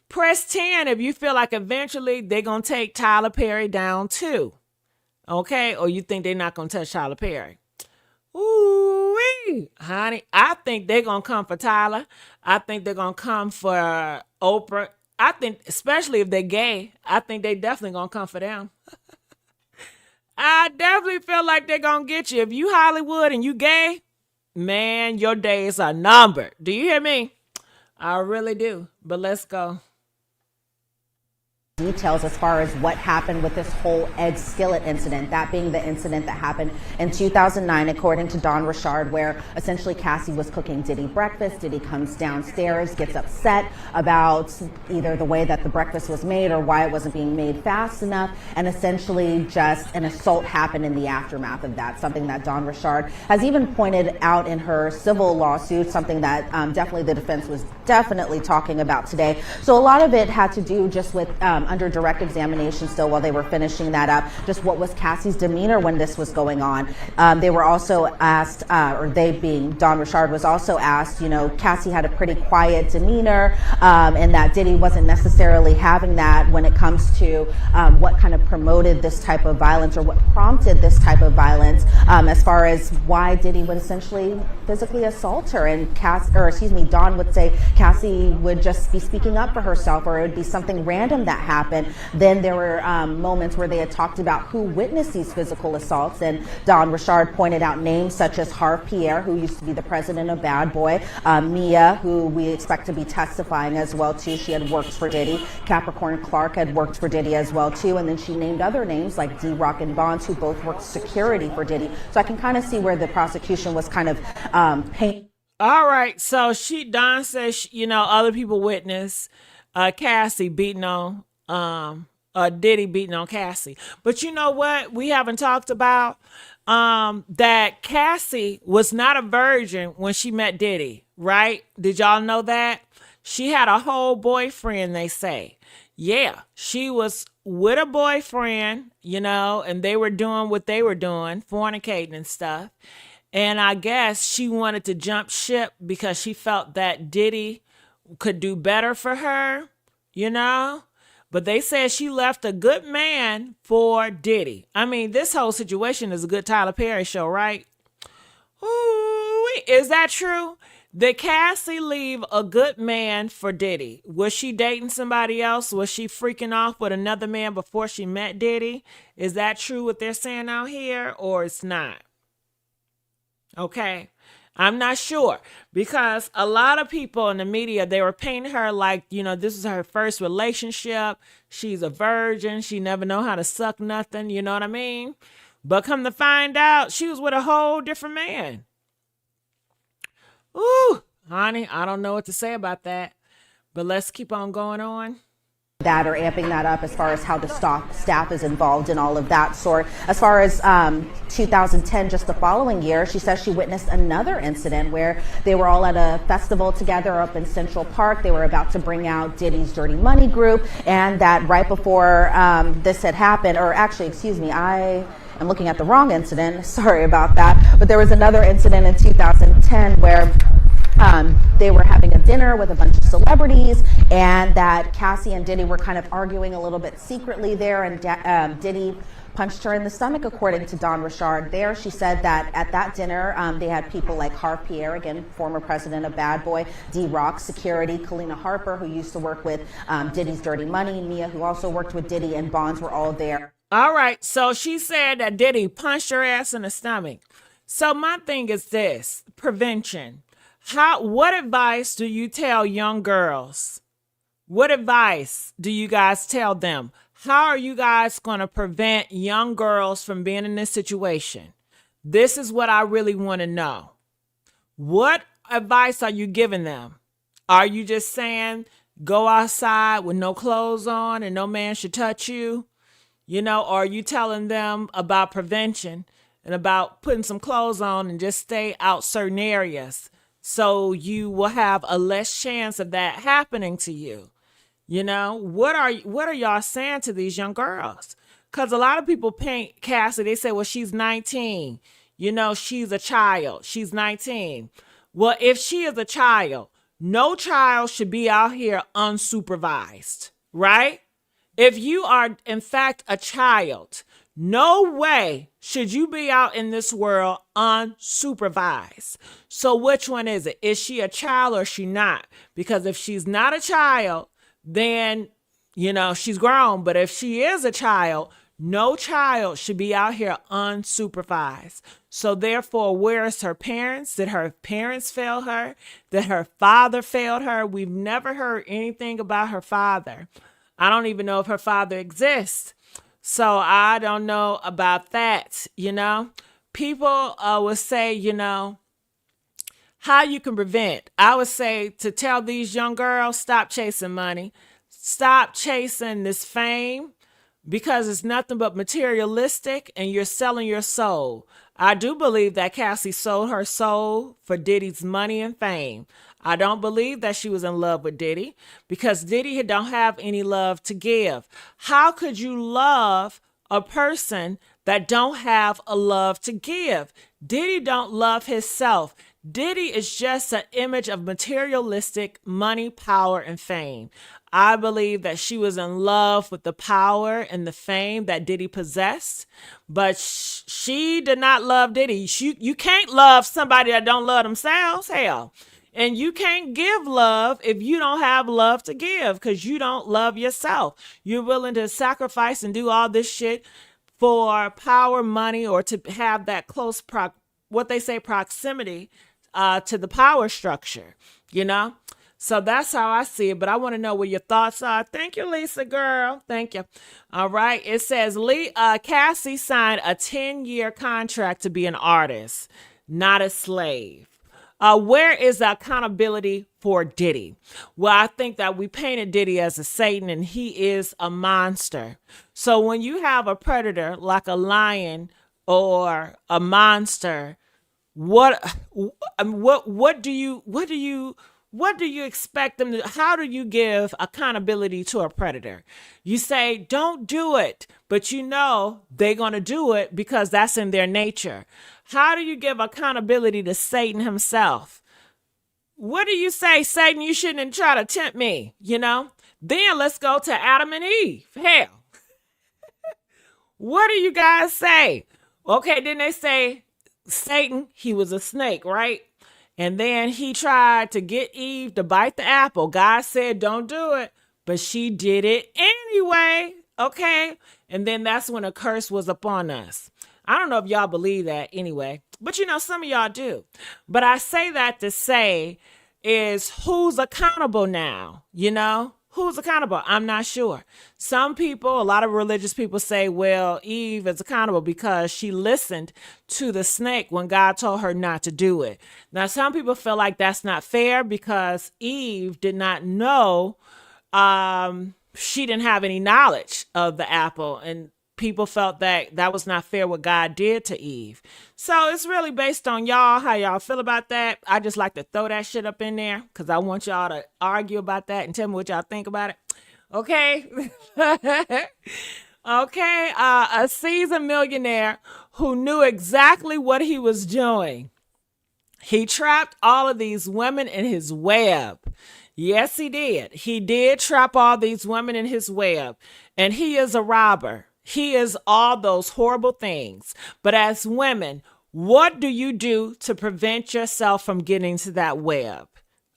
Press 10 if you feel like eventually they're going to take Tyler Perry down too. Okay? Or you think they're not going to touch Tyler Perry? Ooh, honey, I think they're going to come for Tyler. I think they're going to come for Oprah. I think, especially if they're gay, I think they definitely going to come for them. I definitely feel like they're going to get you. If you Hollywood and you gay, man, your days are numbered. Do you hear me? I really do. But let's go. Details as far as what happened with this whole Ed Skillet incident, that being the incident that happened in 2009, according to Don Richard, where essentially Cassie was cooking Diddy breakfast. Diddy comes downstairs, gets upset about either the way that the breakfast was made or why it wasn't being made fast enough, and essentially just an assault happened in the aftermath of that, something that Don Richard has even pointed out in her civil lawsuit, something that definitely the defense was definitely talking about today. So a lot of it had to do just with under direct examination still while they were finishing that up, just what was Cassie's demeanor when this was going on. They were also asked, or they being Don Richard was also asked, you know, Cassie had a pretty quiet demeanor, and that Diddy wasn't necessarily having that when it comes to what kind of promoted this type of violence or what prompted this type of violence, as far as why Diddy would essentially physically assault her. And Don would say Cassie would just be speaking up for herself, or it would be something random that happened. Then there were moments where they had talked about who witnessed these physical assaults, and Don Richard pointed out names such as Harve Pierre, who used to be the president of Bad Boy, Mia, who we expect to be testifying as well too. She had worked for Diddy. Capricorn Clark had worked for Diddy as well too, and then she named other names like D-Rock and Bonds, who both worked security for Diddy. So I can kind of see where the prosecution was kind of painting. All right, so Don says, you know, other people witness Cassie beating on Diddy beating on Cassie. But you know what? We haven't talked about that Cassie was not a virgin when she met Diddy, right? Did y'all know that? She had a whole boyfriend, they say. Yeah, she was with a boyfriend, you know, and they were doing what they were doing, fornicating and stuff. And I guess she wanted to jump ship because she felt that Diddy could do better for her, you know? But they said she left a good man for Diddy. I mean, this whole situation is a good Tyler Perry show, right? Ooh, is that true? Did Cassie leave a good man for Diddy? Was she dating somebody else? Was she freaking off with another man before she met Diddy? Is that true what they're saying out here, or it's not? Okay. I'm not sure, because a lot of people in the media, they were painting her like, you know, this is her first relationship. She's a virgin. She never know how to suck nothing. You know what I mean? But come to find out, she was with a whole different man. Ooh, honey, I don't know what to say about that, but let's keep on going on. That or amping that up as far as how the staff is involved in all of that sort. As far as 2010, just the following year, she says she witnessed another incident where they were all at a festival together up in Central Park. They were about to bring out Diddy's Dirty Money group, and that right before this had happened, or actually, excuse me, I'm looking at the wrong incident. Sorry about that. But there was another incident in 2010 where they were having a dinner with a bunch of celebrities, and that Cassie and Diddy were kind of arguing a little bit secretly there, and Diddy punched her in the stomach, according to Don Richard. There, she said that at that dinner, they had people like Harve Pierre, again, former president of Bad Boy, D-Rock, security, Kalina Harper, who used to work with Diddy's Dirty Money, Mia, who also worked with Diddy, and Bonds were all there. All right, so she said that Diddy punched her ass in the stomach. So my thing is this, prevention. What advice do you tell young girls? What advice do you guys tell them? How are you guys going to prevent young girls from being in this situation? This is what I really want to know. What advice are you giving them? Are you just saying, go outside with no clothes on and no man should touch you? You know, or are you telling them about prevention and about putting some clothes on and just stay out certain areas, so you will have a less chance of that happening to you? You know, what are y'all saying to these young girls? Because a lot of people paint Cassie, they say, well, she's 19. You know, she's a child. She's 19. Well, if she is a child, no child should be out here unsupervised, right? If you are, in fact, a child, No way should you be out in this world unsupervised. So which one is it? Is she a child or is she not? Because if she's not a child, then, she's grown. But if she is a child, no child should be out here unsupervised. So therefore, where is her parents? Did her parents fail her? Did her father fail her? We've never heard anything about her father. I don't even know if her father exists. So I don't know about that, People would say, how you can prevent. I would say to tell these young girls, stop chasing money. Stop chasing this fame because it's nothing but materialistic and you're selling your soul. I do believe that Cassie sold her soul for Diddy's money and fame. I don't believe that she was in love with Diddy because Diddy don't have any love to give. How could you love a person that don't have a love to give? Diddy don't love himself. Diddy is just an image of materialistic money, power, and fame. I believe that she was in love with the power and the fame that Diddy possessed, but she did not love Diddy. You can't love somebody that don't love themselves. Hell. And you can't give love if you don't have love to give because you don't love yourself. You're willing to sacrifice and do all this shit for power, money, or to have that close, proximity to the power structure, So that's how I see it. But I want to know what your thoughts are. Thank you, Lisa, girl. Thank you. All right. It says Cassie signed a 10-year contract to be an artist, not a slave. Where is the accountability for Diddy? Well, I think that we painted Diddy as a Satan and he is a monster. So when you have a predator like a lion or a monster, what do you expect them to? How do you give accountability to a predator? You say, don't do it, but they're going to do it because that's in their nature. How do you give accountability to Satan himself? What do you say, Satan, you shouldn't try to tempt me, Then let's go to Adam and Eve. Hell, what do you guys say? Okay, then they say Satan, he was a snake, right? And then he tried to get Eve to bite the apple. God said, don't do it. But she did it anyway. Okay. And then that's when a curse was upon us. I don't know if y'all believe that anyway. But some of y'all do. But I say that to say is who's accountable now? Who's accountable? I'm not sure. Some people, a lot of religious people say, well, Eve is accountable because she listened to the snake when God told her not to do it. Now, some people feel like that's not fair because Eve did not know, she didn't have any knowledge of the apple, and people felt that was not fair what God did to Eve. So it's really based on y'all, how y'all feel about that. I just like to throw that shit up in there because I want y'all to argue about that and tell me what y'all think about it. Okay. Okay. A seasoned millionaire who knew exactly what he was doing. He trapped all of these women in his web. Yes, he did. He did trap all these women in his web. And he is a robber. He is all those horrible things. But as women, what do you do to prevent yourself from getting to that web?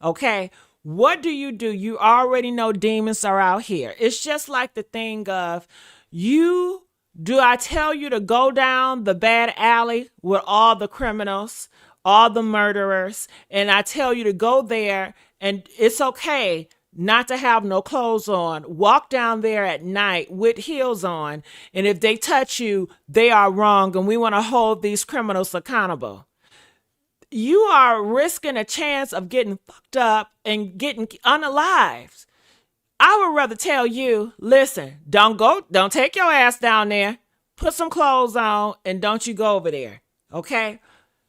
Okay. What do? You already know demons are out here. It's just like the thing of do I tell you to go down the bad alley with all the criminals, all the murderers, and I tell you to go there and it's okay not to have no clothes on. Walk down there at night with heels on. And if they touch you, they are wrong. And we want to hold these criminals accountable. You are risking a chance of getting fucked up and getting unalived. I would rather tell you, listen, don't take your ass down there. Put some clothes on and don't you go over there. Okay?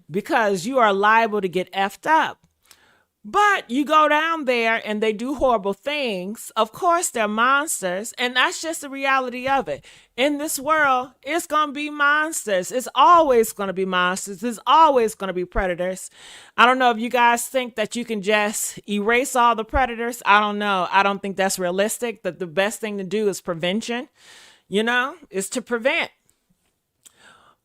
Because you are liable to get effed up. But you go down there and they do horrible things. Of course, they're monsters. And that's just the reality of it. In this world, it's going to be monsters. It's always going to be monsters. There's always going to be predators. I don't know if you guys think that you can just erase all the predators. I don't know. I don't think that's realistic. That the best thing to do is prevention, is to prevent.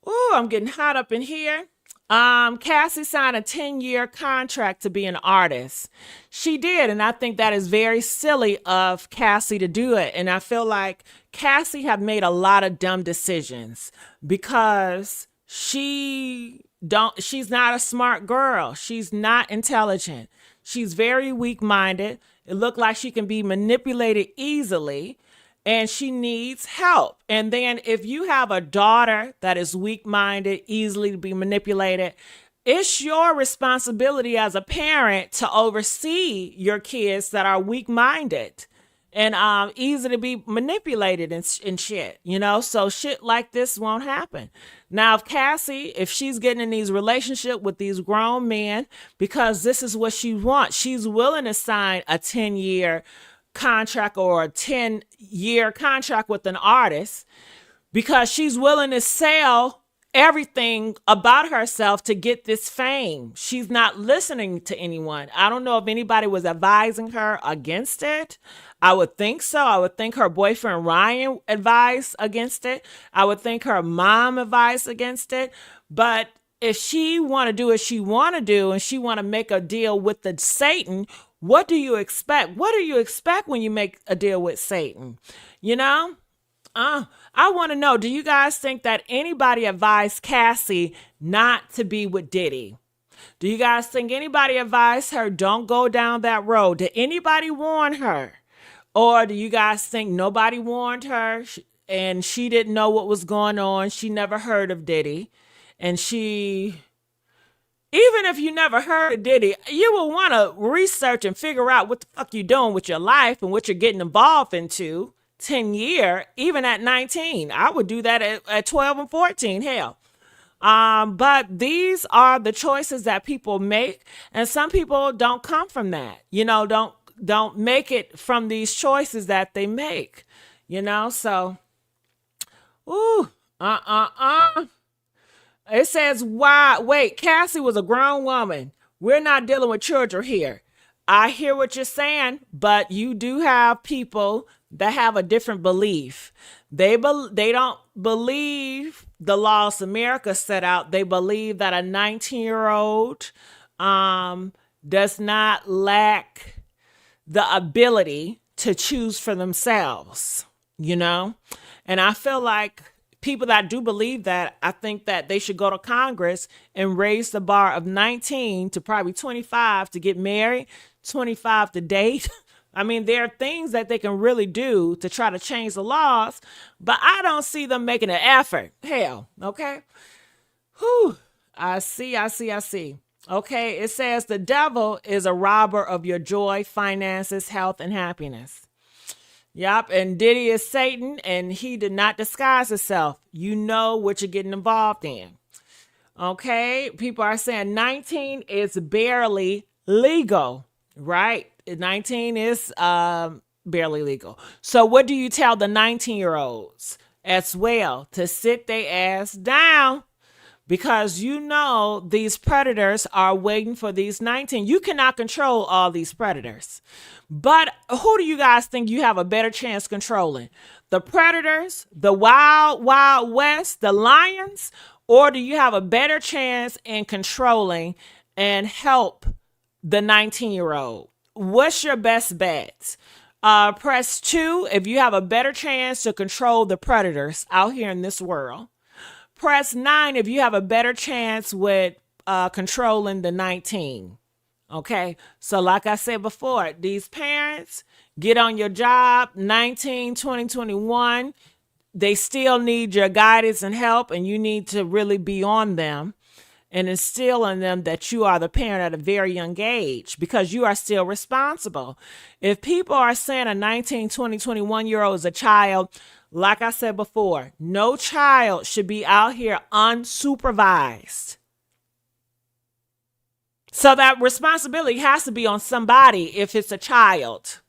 Ooh, I'm getting hot up in here. Cassie signed a 10-year contract to be an artist. She did, and I think that is very silly of Cassie to do it. And I feel like Cassie have made a lot of dumb decisions because she's not a smart girl. She's not intelligent. She's very weak-minded. It looked like she can be manipulated easily, and she needs help. And then if you have a daughter that is weak-minded, easily to be manipulated, it's your responsibility as a parent to oversee your kids that are weak-minded and easy to be manipulated and shit, so shit like this won't happen. Now, if she's getting in these relationships with these grown men because this is what she wants, she's willing to sign a 10-year contract or a 10-year contract with an artist because she's willing to sell everything about herself to get this fame. She's not listening to anyone. I don't know if anybody was advising her against it. I would think so. I would think her boyfriend Ryan advised against it. I would think her mom advised against it. But if she want to do what she want to do and she want to make a deal with the Satan, what do you expect? What do you expect when you make a deal with Satan? I want to know, do you guys think that anybody advised Cassie not to be with Diddy? Do you guys think anybody advised her don't go down that road? Did anybody warn her? Or do you guys think nobody warned her and she didn't know what was going on? She never heard of Diddy. And even if you never heard of Diddy, you will want to research and figure out what the fuck you're doing with your life and what you're getting involved into. 10-year, even at 19. I would do that at 12 and 14, hell. But these are the choices that people make, and some people don't come from that. Don't make it from these choices that they make. So it says, wait, Cassie was a grown woman. We're not dealing with children here. I hear what you're saying, but you do have people that have a different belief. They don't believe the laws America set out. They believe that a 19-year-old does not lack the ability to choose for themselves, And I feel like people that do believe that, I think that they should go to Congress and raise the bar of 19 to probably 25 to get married, 25 to date. I mean, there are things that they can really do to try to change the laws, but I don't see them making an effort. Hell, okay? Whew. I see. Okay, it says the devil is a robber of your joy, finances, health, and happiness. Yep, and Diddy is Satan, and he did not disguise himself. You know what you're getting involved in. Okay, people are saying 19 is barely legal, right? 19 is barely legal. So what do you tell the 19-year-olds as well? To sit their ass down, because these predators are waiting for these 19. You cannot control all these predators. But who do you guys think you have a better chance controlling? The predators, the wild, wild west, the lions? Or do you have a better chance in controlling and help the 19-year-old? What's your best bet? Press 2 if you have a better chance to control the predators out here in this world. Press 9 if you have a better chance with controlling the 19. Okay, so like I said before, these parents, get on your job. 19, 20, 21, they still need your guidance and help, and you need to really be on them and instill in them that you are the parent at a very young age, because you are still responsible. If people are saying a 19, 20, 21-year-old is a child, like I said before, no child should be out here unsupervised. So that responsibility has to be on somebody if it's a child.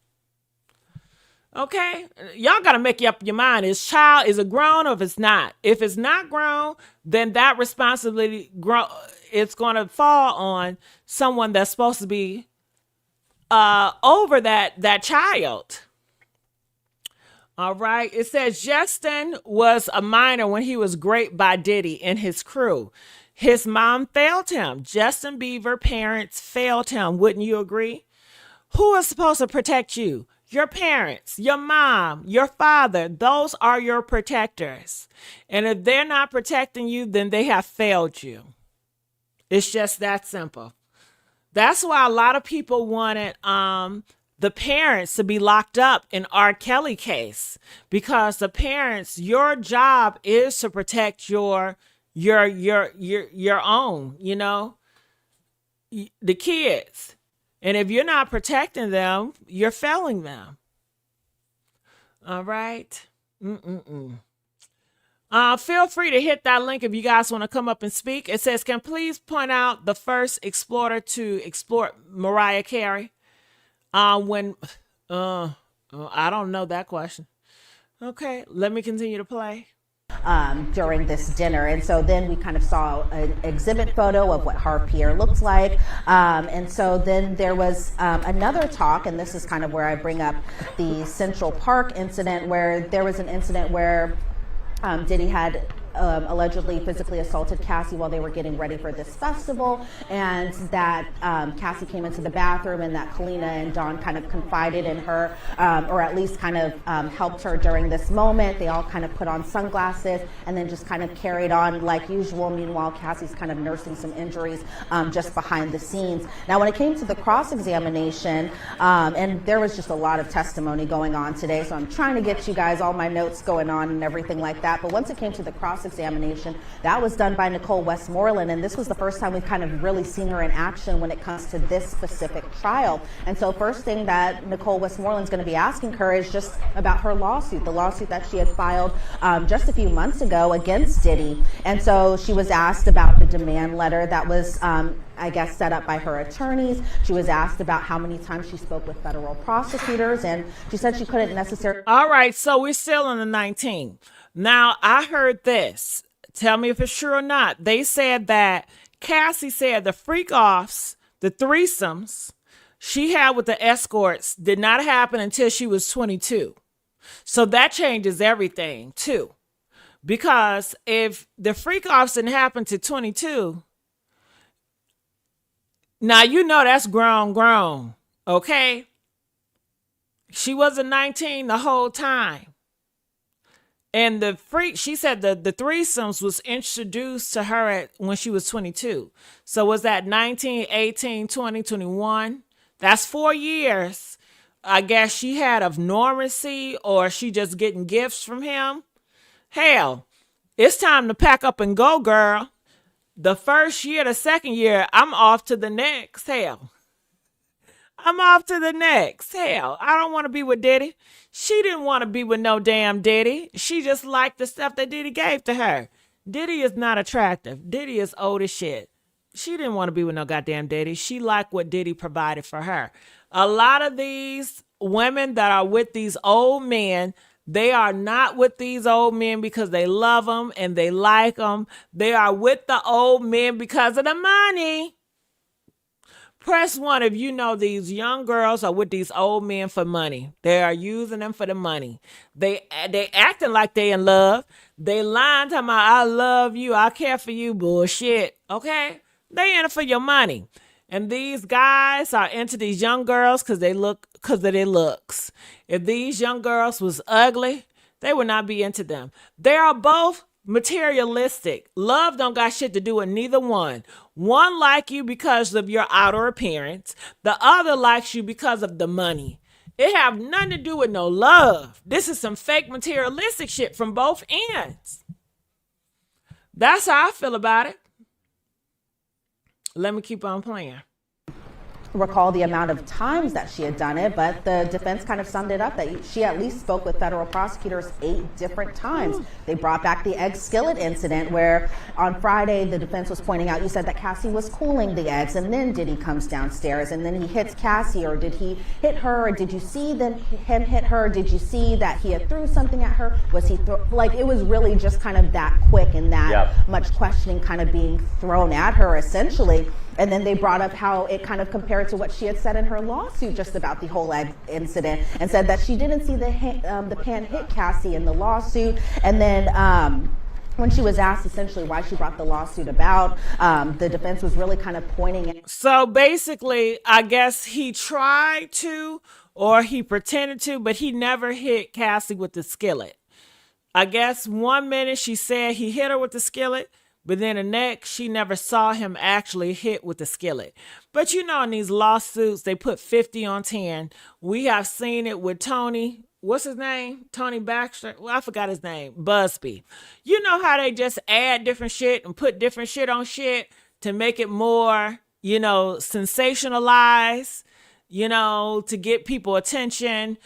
Okay, y'all got to make up your mind. Is it grown or if it's not? If it's not grown, then that responsibility it's going to fall on someone that's supposed to be over that child. All right. It says Justin was a minor when he was raped by Diddy and his crew. His mom failed him. Justin Bieber parents failed him. Wouldn't you agree? Who is supposed to protect you? Your parents, your mom, your father. Those are your protectors. And if they're not protecting you, then they have failed you. It's just that simple. That's why a lot of people wanted the parents to be locked up in R. Kelly case, because the parents, your job is to protect your own, you know, the kids. And if you're not protecting them, you're failing them. All right. Feel free to hit that link if you guys want to come up and speak. It says, can please point out the first explorer to explore Mariah Carey? I don't know that question. Okay, let me continue to play. During this dinner. And so then we kind of saw an exhibit photo of what Harve Pierre looks like. And so then there was another talk, and this is kind of where I bring up the Central Park incident, where there was an incident where Diddy had allegedly physically assaulted Cassie while they were getting ready for this festival, and that Cassie came into the bathroom, and that Kalina and Don kind of confided in her, or at least kind of helped her during this moment. They all kind of put on sunglasses and then just kind of carried on like usual. Meanwhile, Cassie's kind of nursing some injuries just behind the scenes. Now, when it came to the cross-examination, and there was just a lot of testimony going on today, so I'm trying to get you guys all my notes going on and everything like that. But once it came to the cross-examination, that was done by Nicole Westmoreland, and this was the first time we've kind of really seen her in action when it comes to this specific trial. And so first thing that Nicole Westmoreland's going to be asking her is just about her lawsuit, the lawsuit that she had filed just a few months ago against Diddy. And so she was asked about the demand letter that was I guess set up by her attorneys. She was asked about how many times she spoke with federal prosecutors, and she said she couldn't necessarily. All right, so we're still on the 19th. Now, I heard this. Tell me if it's true or not. They said that Cassie said the freak-offs, the threesomes she had with the escorts did not happen until she was 22. So that changes everything, too. Because if the freak-offs didn't happen to 22, now you know that's grown, okay? She wasn't 19 the whole time. And the freak, she said the threesomes was introduced to her when she was 22. So was that 19, 18, 20, 21? That's 4 years. I guess she had of normancy, or she just getting gifts from him. Hell, it's time to pack up and go, girl. The first year, the second year, I'm off to the next. Hell, I'm off to the next. Hell, I don't want to be with Diddy. She didn't want to be with no damn Diddy. She just liked the stuff that Diddy gave to her. Diddy is not attractive. Diddy is old as shit. She didn't want to be with no goddamn Diddy. She liked what Diddy provided for her. A lot of these women that are with these old men, they are not with these old men because they love them and they like them. They are with the old men because of the money. Press 1 if you know these young girls are with these old men for money. They are using them for the money. They acting like they in love. They lying, talking about, I love you, I care for you, bullshit. Okay? They in it for your money. And these guys are into these young girls because of their looks. If these young girls was ugly, they would not be into them. They are both materialistic. Love don't got shit to do with neither one. One like you because of your outer appearance. The other likes you because of the money. It have nothing to do with no love. This is some fake materialistic shit from both ends. That's how I feel about it. Let me keep on playing. Recall the amount of times that she had done it, but the defense kind of summed it up that she at least spoke with federal prosecutors 8 different times. They brought back the egg skillet incident where on Friday the defense was pointing out, you said that Cassie was cooling the eggs and then Diddy comes downstairs and then he hits Cassie, or did he hit her, or did you see him hit her? Did you see that he had threw something at her? Was he like, it was really just kind of that quick and that much questioning kind of being thrown at her essentially. And then they brought up how it kind of compared to what she had said in her lawsuit just about the whole incident, and said that she didn't see the pan hit Cassie in the lawsuit. And then when she was asked essentially why she brought the lawsuit about, the defense was really kind of pointing at. So basically, I guess he tried to, or he pretended to, but he never hit Cassie with the skillet. I guess 1 minute she said he hit her with the skillet, but then the next, she never saw him actually hit with the skillet. But you know, in these lawsuits, they put 50 on 10. We have seen it with Tony. What's his name? Tony Baxter? Well, I forgot his name. Busby. You know how they just add different shit and put different shit on shit to make it more, you know, sensationalized, you know, to get people attention,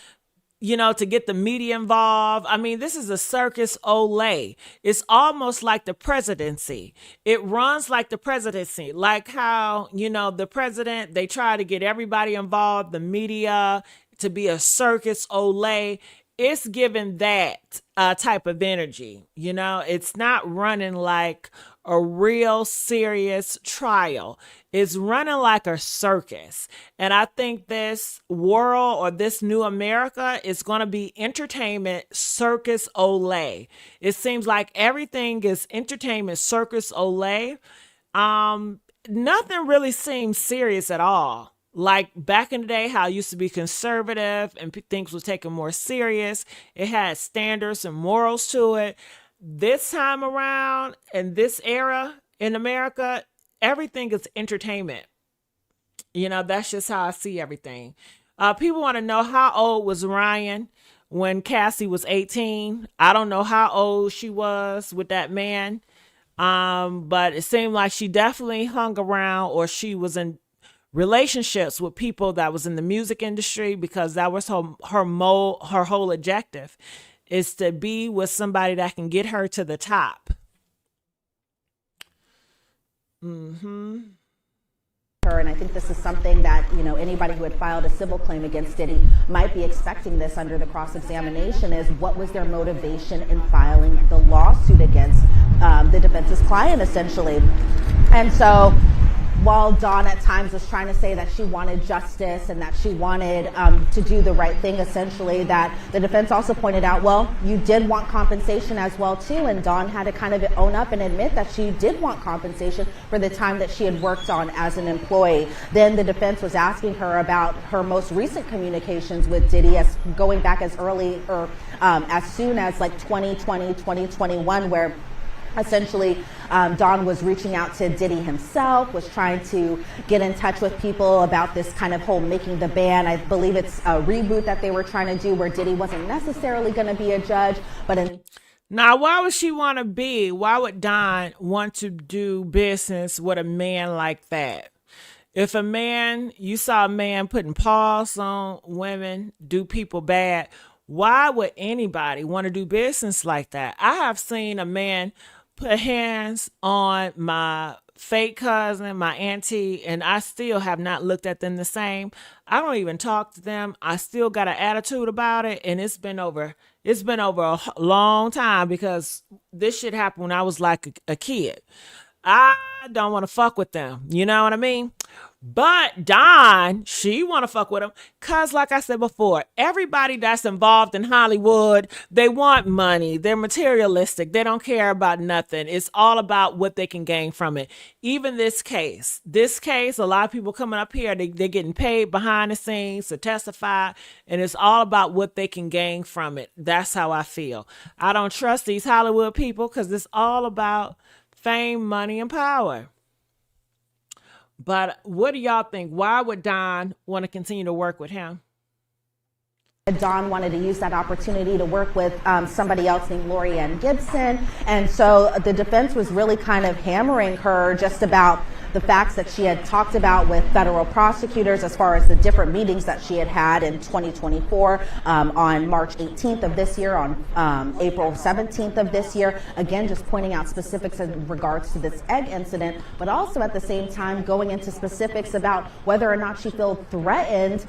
you know, to get the media involved. I mean, this is a circus Olay. It's almost like the presidency. It runs like the presidency, like how, you know, the president, they try to get everybody involved, the media, to be a circus Olay. It's given that type of energy. You know, it's not running like a real serious trial. It's running like a circus. And I think this world, or this new America, is going to be entertainment circus Olay. It seems like everything is entertainment circus Olay. Nothing really seems serious at all. Like back in the day, how it used to be conservative and things were taken more serious. It had standards and morals to it. This time around, in this era in America, everything is entertainment. You know, that's just how I see everything. People want to know, how old was Ryan when Cassie was 18? I don't know how old she was with that man. But it seemed like she definitely hung around, or she was in relationships with people that was in the music industry, because that was her whole objective, is to be with somebody that can get her to the top. And I think this is something that, you know, anybody who had filed a civil claim against Diddy might be expecting this under the cross-examination, is what was their motivation in filing the lawsuit against the defense's client, essentially. And so while Dawn at times was trying to say that she wanted justice and that she wanted to do the right thing, essentially, that the defense also pointed out, well, you did want compensation as well, too. And Dawn had to kind of own up and admit that she did want compensation for the time that she had worked on as an employee. Then the defense was asking her about her most recent communications with Diddy, as going back as early, or as soon as like 2020, 2021, where essentially Dawn was reaching out to Diddy himself, was trying to get in touch with people about this kind of whole making the band. I believe it's a reboot that they were trying to do, where Diddy wasn't necessarily going to be a judge, but now, why would she want to be? Why would Dawn want to do business with a man like that? If a man, you saw a man putting paws on women, do people bad, why would anybody want to do business like that? I have seen a man put hands on my fake cousin, my auntie, and I still have not looked at them the same. I don't even talk to them. I still got an attitude about it, and it's been over a long time, because this shit happened when I was like a kid. I don't want to fuck with them. You know what I mean? But Dawn, she want to fuck with him, because like I said before, everybody that's involved in Hollywood, they want money. They're materialistic. They don't care about nothing. It's all about what they can gain from it. Even this case, a lot of people coming up here, they're getting paid behind the scenes to testify, and it's all about what they can gain from it. That's how I feel. I don't trust these Hollywood people, because it's all about fame, money, and power. But what do y'all think? Why would Dawn want to continue to work with him? Dawn wanted to use that opportunity to work with somebody else named Lori Ann Gibson. And so the defense was really kind of hammering her just about the facts that she had talked about with federal prosecutors, as far as the different meetings that she had had in 2024, on March 18th of this year, on April 17th of this year. Again, just pointing out specifics in regards to this egg incident, but also at the same time going into specifics about whether or not she felt threatened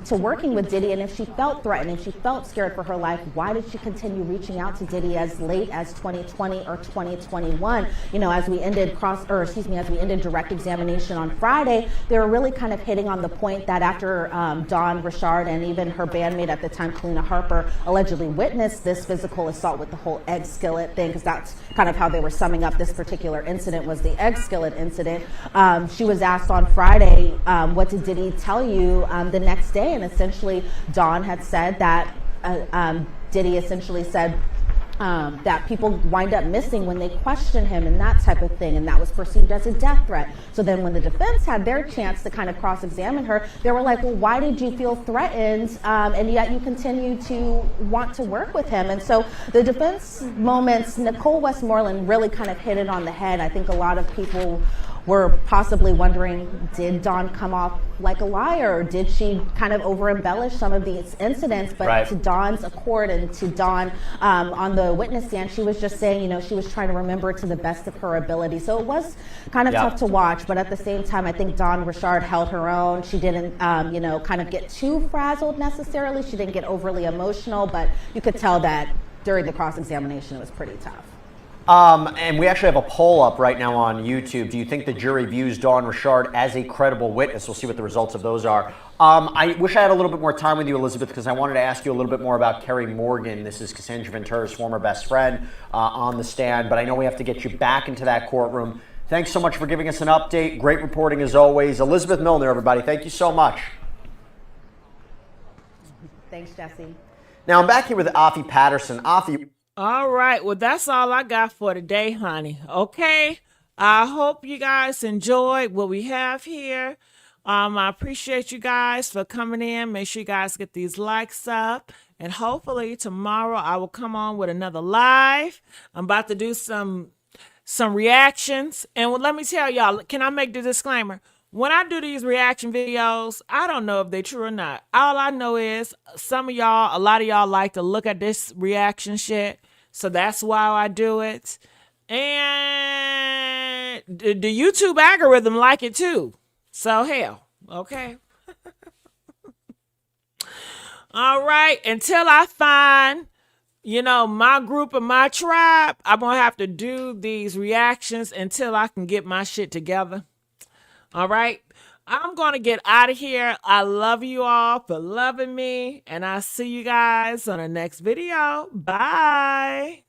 to working with Diddy, and if she felt felt threatened and she felt scared for her life, why did she continue reaching out to Diddy as late as 2020 or 2021? You know, as we ended direct examination on Friday, they were really kind of hitting on the point that after Dawn Richard and even her bandmate at the time, Kalina Harper, allegedly witnessed this physical assault with the whole egg skillet thing, because that's kind of how they were summing up this particular incident, was the egg skillet incident. She was asked on Friday, what did Diddy tell you the next day? And essentially, Dawn had said that Diddy essentially said that people wind up missing when they question him and that type of thing, and that was perceived as a death threat. So then when the defense had their chance to kind of cross-examine her, they were like, well, why did you feel threatened and yet you continue to want to work with him? And so the defense moments, Nicole Westmoreland really kind of hit it on the head. I think a lot of people were possibly wondering, did Dawn come off like a liar, or did she kind of over-embellish some of these incidents? But right. To Dawn's accord and to Dawn on the witness stand, she was just saying, you know, she was trying to remember to the best of her ability. So it was kind of tough to watch, but at the same time, I think Dawn Richard held her own. She didn't, you know, kind of get too frazzled necessarily. She didn't get overly emotional, but you could tell that during the cross-examination, it was pretty tough. And we actually have a poll up right now on YouTube. Do you think the jury views Dawn Richard as a credible witness? We'll see what the results of those are. I wish I had a little bit more time with you, Elizabeth, because I wanted to ask you a little bit more about Kerry Morgan. This is Cassandra Ventura's former best friend on the stand, but I know we have to get you back into that courtroom. Thanks so much for giving us an update. Great reporting as always. Elizabeth Milner, everybody, thank you so much. Thanks, Jesse. Now I'm back here with Afi Patterson. Afi. All right. Well, that's all I got for today, honey. Okay. I hope you guys enjoyed what we have here. I appreciate you guys for coming in. Make sure you guys get these likes up. And hopefully tomorrow I will come on with another live. I'm about to do some reactions. And let me tell y'all, can I make the disclaimer? When I do these reaction videos, I don't know if they're true or not. All I know is a lot of y'all like to look at this reaction shit. So that's why I do it. And the YouTube algorithm like it too. So hell, okay. All right. Until I find, you know, my group and my tribe, I'm going to have to do these reactions until I can get my shit together. All right. I'm going to get out of here. I love you all for loving me. And I'll see you guys on the next video. Bye.